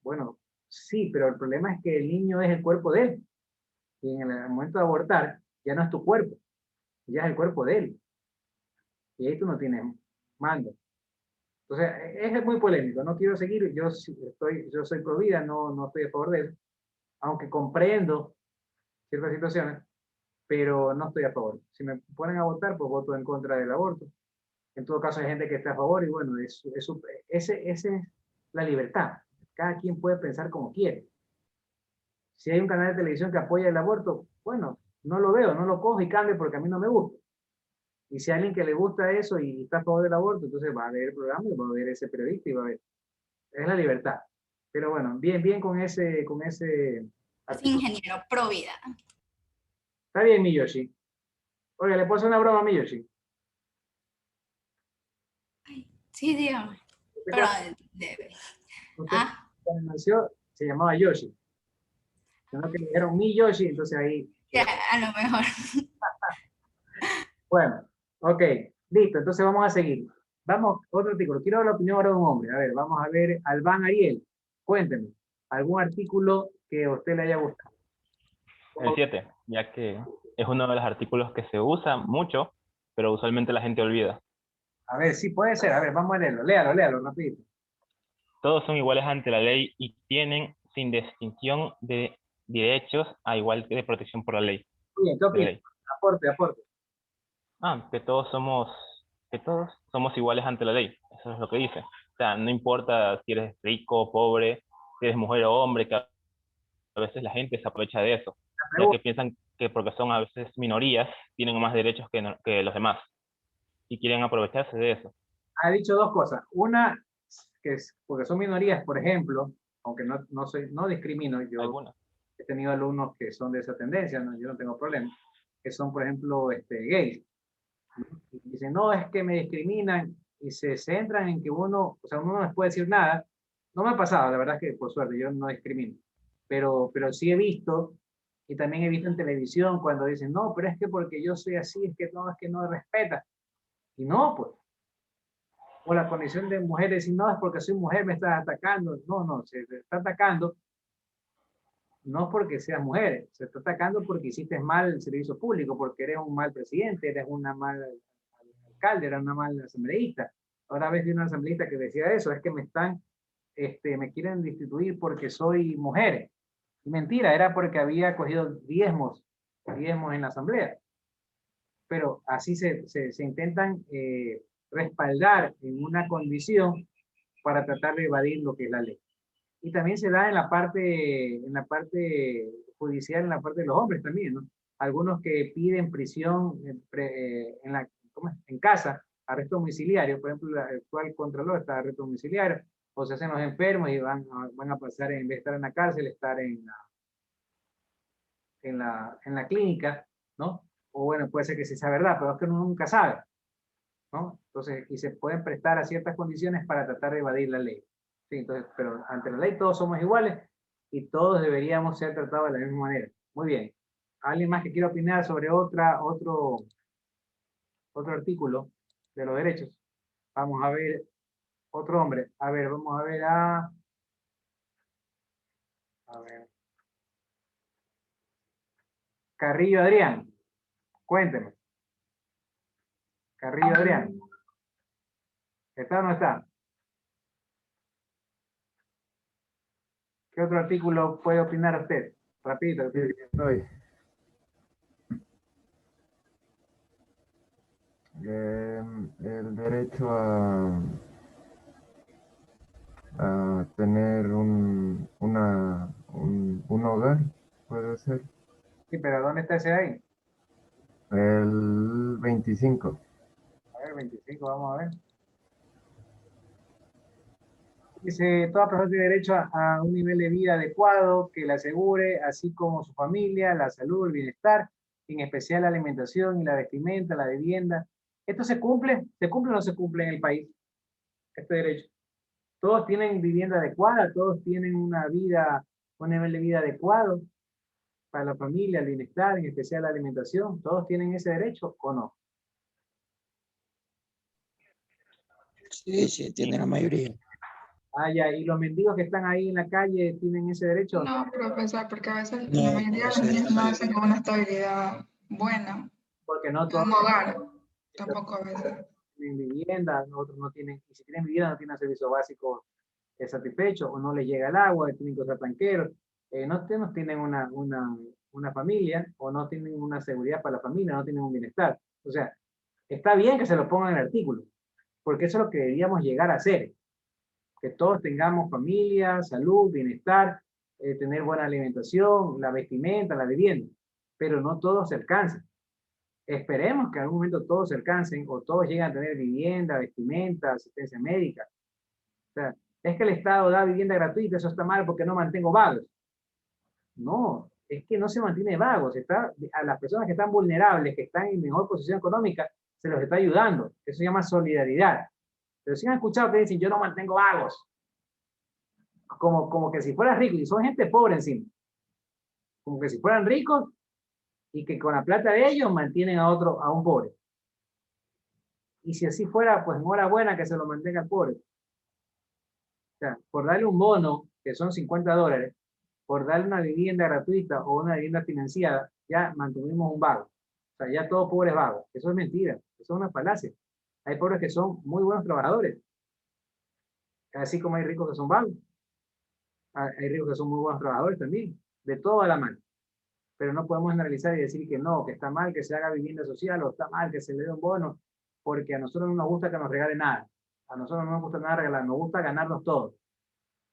Bueno, sí, pero el problema es que el niño es el cuerpo de él. Y en el momento de abortar, ya no es tu cuerpo, ya es el cuerpo de él. Y ahí tú no tienes mando. Entonces, es muy polémico. No quiero seguir. Yo soy pro vida, no estoy a favor de eso. Aunque comprendo ciertas situaciones, pero no estoy a favor. Si me ponen a votar, pues voto en contra del aborto. En todo caso, hay gente que está a favor y bueno, esa es la libertad. Cada quien puede pensar como quiere. Si hay un canal de televisión que apoya el aborto, bueno, no lo veo, no lo cojo y cambio porque a mí no me gusta. Y si hay alguien que le gusta eso y está a favor del aborto, entonces va a ver el programa y va a ver ese periodista y va a ver. Es la libertad. Pero bueno, bien con ese Ingeniero, pro vida. Está bien, Miyoshi. Oiga, ¿le puedo hacer una broma a Miyoshi? Sí, dígame. Pero debe. Cuando nació, se llamaba Yoshi. Sino que le dijeron Miyoshi, entonces ahí... Ya, a lo mejor. Bueno, ok. Listo, entonces vamos a seguir. Vamos, otro artículo. Quiero ver la opinión ahora de un hombre. A ver, vamos a ver, Albán Ariel. Cuénteme, ¿algún artículo que a usted le haya gustado? El 7, ya que es uno de los artículos que se usa mucho, pero usualmente la gente olvida. A ver, sí puede ser. A ver, vamos a leerlo. Léalo, rapidito. Todos son iguales ante la ley y tienen, sin distinción de derechos, a igual de protección por la ley. Bien, ¿qué opinas? Aporte. Que todos somos iguales ante la ley. Eso es lo que dice. O sea, no importa si eres rico o pobre, si eres mujer o hombre, que a veces la gente se aprovecha de eso, ya que piensan que porque son a veces minorías, tienen más derechos que los demás, y quieren aprovecharse de eso. Ha dicho dos cosas. Una, que es porque son minorías, por ejemplo, aunque no discrimino, yo he tenido alumnos que son de esa tendencia, ¿no? Yo no tengo problema, que son, por ejemplo, gays. Y dicen, no, es que me discriminan, y se centran en que uno no les puede decir nada. No me ha pasado, la verdad es que por suerte yo no discrimino, pero sí he visto, y también he visto en televisión cuando dicen, no, pero es que porque yo soy así, es que no respeta. Y no, pues. O la condición de mujer, decir, no, es porque soy mujer, me estás atacando. No, se te está atacando, no porque seas mujer, se está atacando porque hiciste mal el servicio público, porque eres un mal presidente, eres una mala alcalde, eres una mala asambleísta. Ahora ves de una asambleísta que decía eso, es que me quieren destituir porque soy mujer. Y mentira, era porque había cogido diezmos en la asamblea. Pero así se intentan respaldar en una condición para tratar de evadir lo que es la ley. Y también se da en la parte judicial, en la parte de los hombres también, ¿no? Algunos que piden prisión en casa, arresto domiciliario, por ejemplo, el actual contralor está arresto domiciliario, o se hacen los enfermos y van a pasar, en vez de estar en la cárcel, estar en la clínica, ¿no? O bueno, puede ser que sí sea verdad, pero es que uno nunca sabe, ¿no? Entonces, y se pueden prestar a ciertas condiciones para tratar de evadir la ley. Sí, entonces, pero ante la ley todos somos iguales y todos deberíamos ser tratados de la misma manera. Muy bien. ¿Alguien más que quiera opinar sobre otro artículo de los derechos? Vamos a ver, otro hombre. A ver, vamos a ver a ver. Carrillo Adrián. Cuénteme. Carrillo Adrián. ¿Está o no está? ¿Qué otro artículo puede opinar usted? Rapidito. Estoy. El derecho a tener un hogar, puede ser. Sí, pero ¿dónde está ese ahí? El 25. A ver, 25, vamos a ver. Dice, toda persona tiene derecho a un nivel de vida adecuado que le asegure, así como su familia, la salud, el bienestar, en especial la alimentación y la vestimenta, la vivienda. ¿Esto se cumple? ¿Se cumple o no se cumple en el país? Este derecho. Todos tienen vivienda adecuada, todos tienen un nivel de vida adecuado para la familia, el bienestar, en especial la alimentación. ¿Todos tienen ese derecho o no? Sí, tiene la mayoría. Ah, ya, ¿y los mendigos que están ahí en la calle tienen ese derecho? No, profesor, porque a veces No, la mayoría de los niños no nacen con una estabilidad buena. Porque no En todos un hogar, tampoco a veces. tienen vivienda, otros no tienen, y si tienen vivienda no tienen servicios básicos satisfechos, o no les llega el agua, tienen que usar tanqueros, no tienen una familia, o no tienen una seguridad para la familia, no tienen un bienestar. O sea, está bien que se lo pongan en el artículo, porque eso es lo que deberíamos llegar a hacer, que todos tengamos familia, salud, bienestar, tener buena alimentación, la vestimenta, la vivienda, pero no todos se alcanzan. Esperemos que en algún momento todos se alcancen o todos lleguen a tener vivienda, vestimenta, asistencia médica. O sea, es que el Estado da vivienda gratuita, eso está mal porque no mantengo vagos. No, es que no se mantiene vagos. A las personas que están vulnerables, que están en mejor posición económica, se los está ayudando. Eso se llama solidaridad. Pero si han escuchado que dicen, yo no mantengo vagos. Como que si fueran ricos, y son gente pobre encima. Como que si fueran ricos y que con la plata de ellos mantienen a un pobre. Y si así fuera, pues enhorabuena que se lo mantenga al pobre. O sea, por darle un bono, que son $50, por darle una vivienda gratuita o una vivienda financiada, ya mantuvimos un vago. O sea, ya todo pobre es vago. Eso es mentira. Eso es una falacia. Hay pobres que son muy buenos trabajadores. Así como hay ricos que son vagos. Hay ricos que son muy buenos trabajadores también. De todo a la mano. Pero no podemos analizar y decir que no, que está mal que se haga vivienda social o está mal que se le dé un bono, porque a nosotros no nos gusta que nos regalen nada. A nosotros no nos gusta nada regalar, nos gusta ganarnos todo.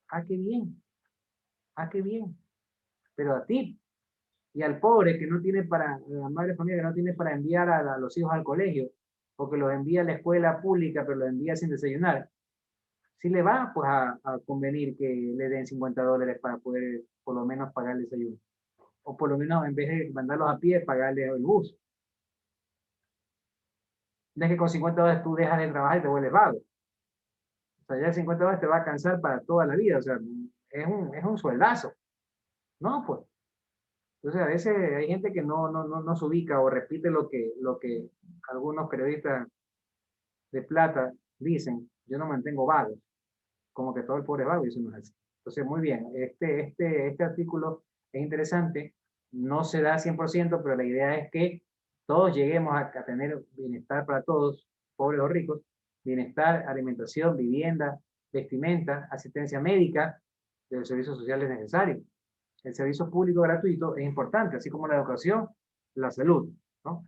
Ah, qué bien. Ah, qué bien. Pero a ti y al pobre que no tiene para, la madre familia que no tiene para enviar a los hijos al colegio, porque los envía a la escuela pública, pero los envía sin desayunar, sí le va pues a convenir que le den $50 para poder por lo menos pagar el desayuno. O por lo menos en vez de mandarlos a pie, pagarle el bus. No es que con $50 tú dejas de trabajar y te vuelves vago. O sea, ya el $50 te va a cansar para toda la vida. O sea, es un sueldazo. No, pues. Entonces, a veces hay gente que no se ubica o repite lo que algunos periodistas de plata dicen. Yo no mantengo vagos. Como que todo el pobre es vago y eso no es así. Entonces, muy bien. Este artículo es interesante. No se da 100%, pero la idea es que todos lleguemos a tener bienestar para todos, pobres o ricos, bienestar, alimentación, vivienda, vestimenta, asistencia médica, de los servicios sociales necesarios. El servicio público gratuito es importante, así como la educación, la salud, ¿no?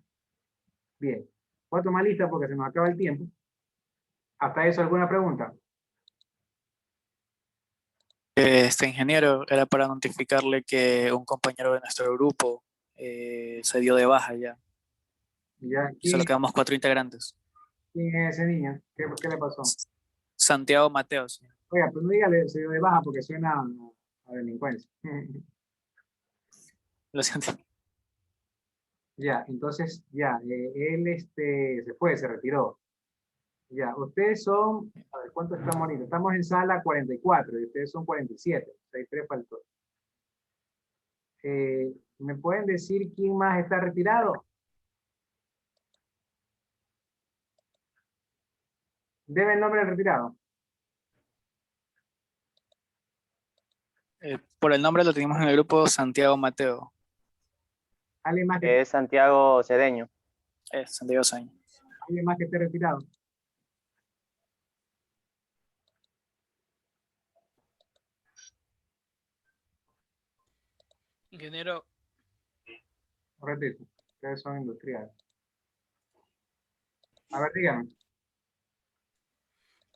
Bien, voy a tomar lista porque se nos acaba el tiempo. ¿Hasta eso alguna pregunta? Ingeniero, era para notificarle que un compañero de nuestro grupo se dio de baja ya. Solo quedamos 4 integrantes. ¿Quién es ese niño? ¿Qué le pasó? Santiago Mateo. Sí. Oiga, pero no dígale se dio de baja porque suena a delincuencia. Lo siento. Ya, entonces, ya, él se fue, se retiró. Ya, ustedes son, a ver, ¿cuántos estamos ahorita? Estamos en sala 44 y ustedes son 47. O sea, hay 3 faltó. ¿Me pueden decir quién más está retirado? ¿Debe el nombre del retirado? Por el nombre lo tenemos en el grupo Santiago Mateo. ¿Alguien más que Es Santiago Cedeño. Santiago Cedeño. ¿Alguien más que esté retirado? Ingeniero. Repito, ustedes son industriales. A ver, dígame.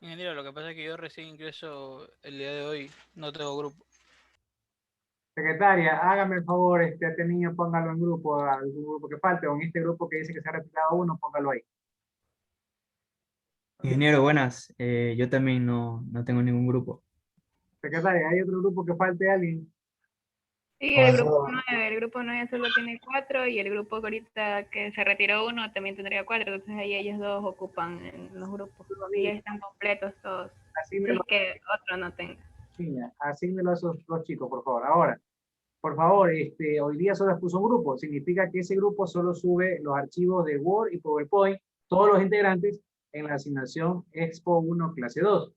Ingeniero, lo que pasa es que yo recién ingreso el día de hoy, no tengo grupo. Secretaria, hágame el favor, a este niño póngalo en grupo, algún grupo que falte, o en este grupo que dice que se ha retirado uno, póngalo ahí. Ingeniero, buenas. Yo también no tengo ningún grupo. Secretaria, ¿hay otro grupo que falte alguien? Sí, el grupo 9 solo tiene 4 y el grupo que ahorita que se retiró uno también tendría 4, entonces ahí ellos dos ocupan en los grupos y ya están completos todos. Así que otro no tenga. Sí, asígnelo a esos 2 chicos, por favor. Ahora, por favor, hoy día solo expuso un grupo, significa que ese grupo solo sube los archivos de Word y PowerPoint, todos los integrantes en la asignación Expo 1 clase 2.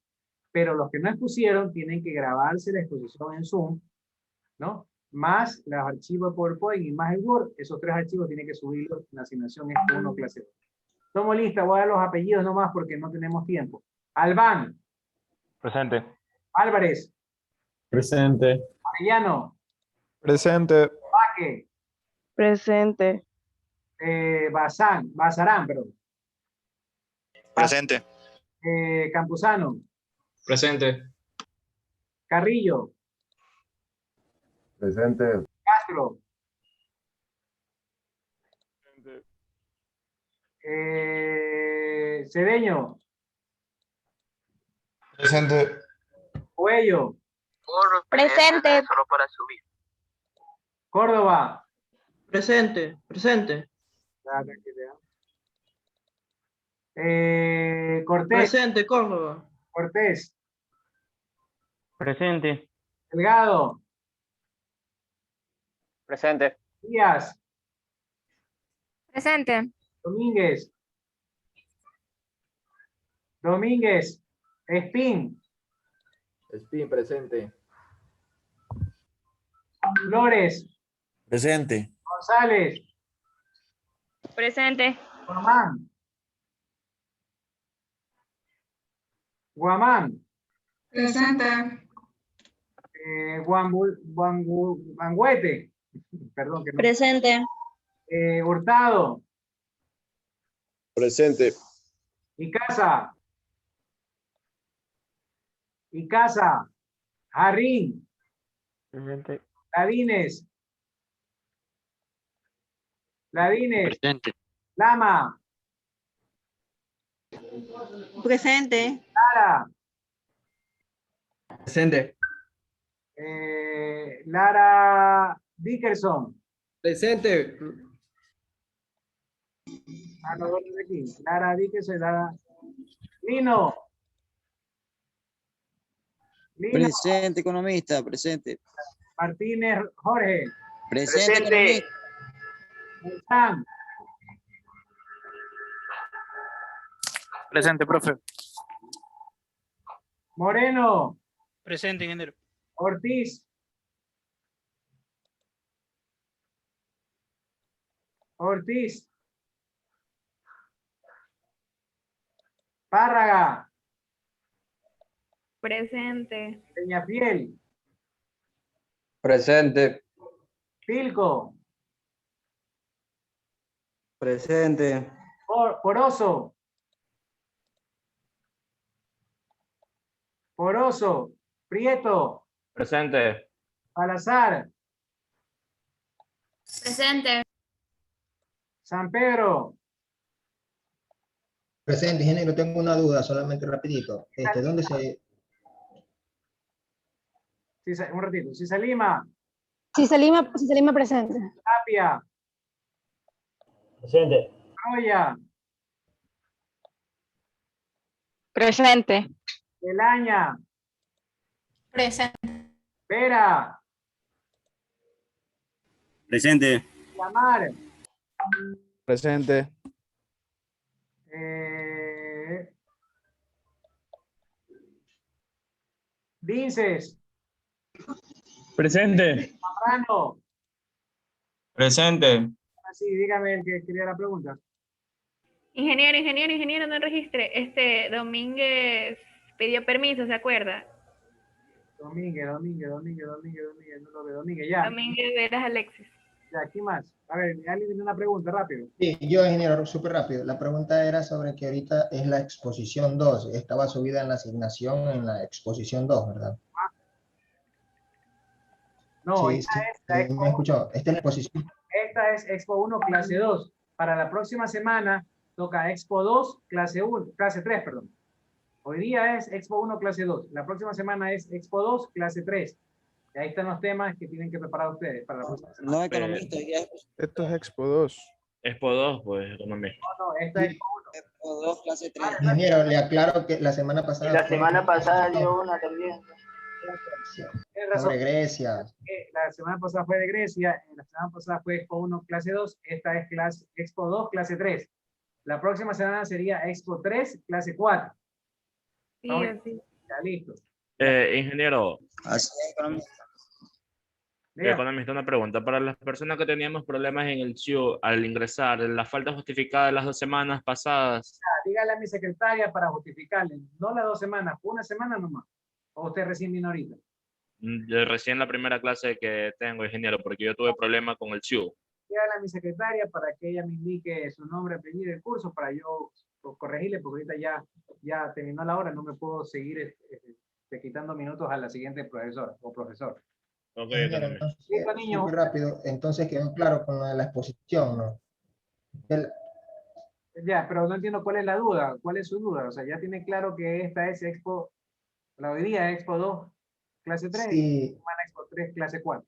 pero los que no expusieron tienen que grabarse la exposición en Zoom, ¿no? Más los archivos de PowerPoint y más el Word, esos 3 archivos tienen que subirlos en la asignación Expo 1 clase 2. Tomo lista, voy a dar los apellidos nomás porque no tenemos tiempo. Albán. Presente. Álvarez. Presente. Arellano. Presente. Vaque. Presente. Bazarán, perdón. Presente. Campuzano. Presente. Carrillo. Presente. Castro. Cedeño. Presente. Cuello. Presente. Solo para subir. Córdoba. Presente. Presente. Cortés. Presente, Córdoba. Cortés. Presente. Delgado. Presente. Díaz. Presente. Domínguez. Domínguez. Espín. Espín, presente. Flores. Presente. González. Presente. Guamán. Guamán. Presente. Guanguete. Perdón que no. Presente. Hurtado. Presente. Icaza. Icaza. Jarrín. Presente. Ladines. Ladines. Presente. Lama. Presente. Lara. Presente. Lara Dickerson. Presente. Aquí. Lara Dickerson. Lara. Lino. Lino. Presente, economista, presente. Martínez Jorge. Presente, economista. Beltrán. Presente, profe. Moreno. Presente, ingeniero. Ortiz. Ortiz. Párraga. Presente. Peñafiel. Presente. Pilco. Presente. Poroso. Poroso. Prieto. Presente. Salazar. Presente. San Pedro. Presente, ingeniero. Tengo una duda, solamente rapidito. ¿Dónde se...? Un ratito. Cisalima. Cisalima presente. Tapia. Presente. Roya. Presente. Elaña. Presente. Vera. Presente. Lamar. Presente. Vinces. Presente. Zambrano. Presente. Así, dígame el que quería la pregunta. Ingeniero, no registre. Domínguez pidió permiso, ¿se acuerda? Domínguez, no lo veo. Domínguez, ya. Domínguez Veras Alexis. Ya, ¿qué más? A ver, alguien tiene una pregunta, rápido. Sí, yo, ingeniero, súper rápido. La pregunta era sobre que ahorita es la exposición 2. Estaba subida en la asignación en la exposición 2, ¿verdad? No, Sí, esta sí, es la Expo me he escuchado. Esta es la exposición. Esta es Expo 1, clase 2. Para la próxima semana toca Expo 2, clase 3, perdón. Hoy día es Expo 1, clase 2. La próxima semana es Expo 2, clase 3. Y ahí están los temas que tienen que preparar ustedes para la próxima semana. No, economista. Esto es Expo 2. Expo 2, pues, economía. No, esta es Expo 2, clase 3. Ingeniero, le aclaro que la semana pasada... La semana pasada dio una también. Sobre Grecia. La semana pasada fue de Grecia, la semana pasada fue Expo 1, clase 2, esta es Expo 2, clase 3. La próxima semana sería Expo 3, clase 4. Sí, ¿No? sí. Ya, listo. Ingeniero, Diga. economista, una pregunta. Para las personas que teníamos problemas en el CIU al ingresar, la falta justificada de las 2 semanas pasadas, Dígale a mi secretaria para justificarle. No las 2 semanas, una semana nomás. O usted recién vino ahorita. yo recién la primera clase que tengo, ingeniero, porque yo tuve problemas con el CIU. Dígale a mi secretaria para que ella me indique su nombre, apellido del curso para yo corregirle, porque ahorita ya terminó la hora, no me puedo seguir quitando minutos a la siguiente profesora o profesor. Ok, Entonces, Listo, niño. súper rápido, entonces quedó claro con lo de la exposición, ¿no? Ya, pero no entiendo cuál es la duda, cuál es su duda. O sea, ya tiene claro que esta es Expo, la hoy día es Expo 2, clase 3, Sí. y semana Expo 3, clase 4.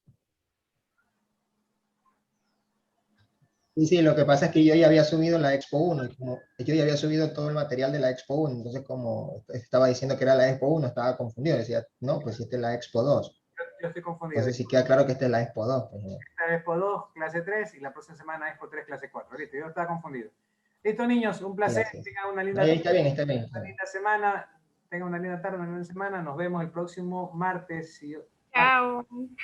Sí, lo que pasa es que yo ya había subido la Expo 1, y como yo ya había subido todo el material de la Expo 1, entonces como estaba diciendo que era la Expo 1, estaba confundido, decía, no, pues esta es la Expo 2. Yo estoy confundido. Entonces sí queda claro que esta es la Expo 2. Pues, ¿no? Esta es Expo 2, clase 3, y la próxima semana Expo 3, clase 4. Listo, yo estaba confundido. Listo, niños, un placer. Gracias. Tengan una linda Ahí está bien, está bien. Una linda semana. Tengan una linda tarde, una linda semana. Nos vemos el próximo martes. Chao. Un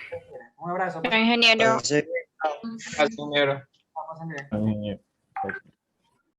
abrazo. Ingeniero. Al ingeniero. Vamos, ingeniero.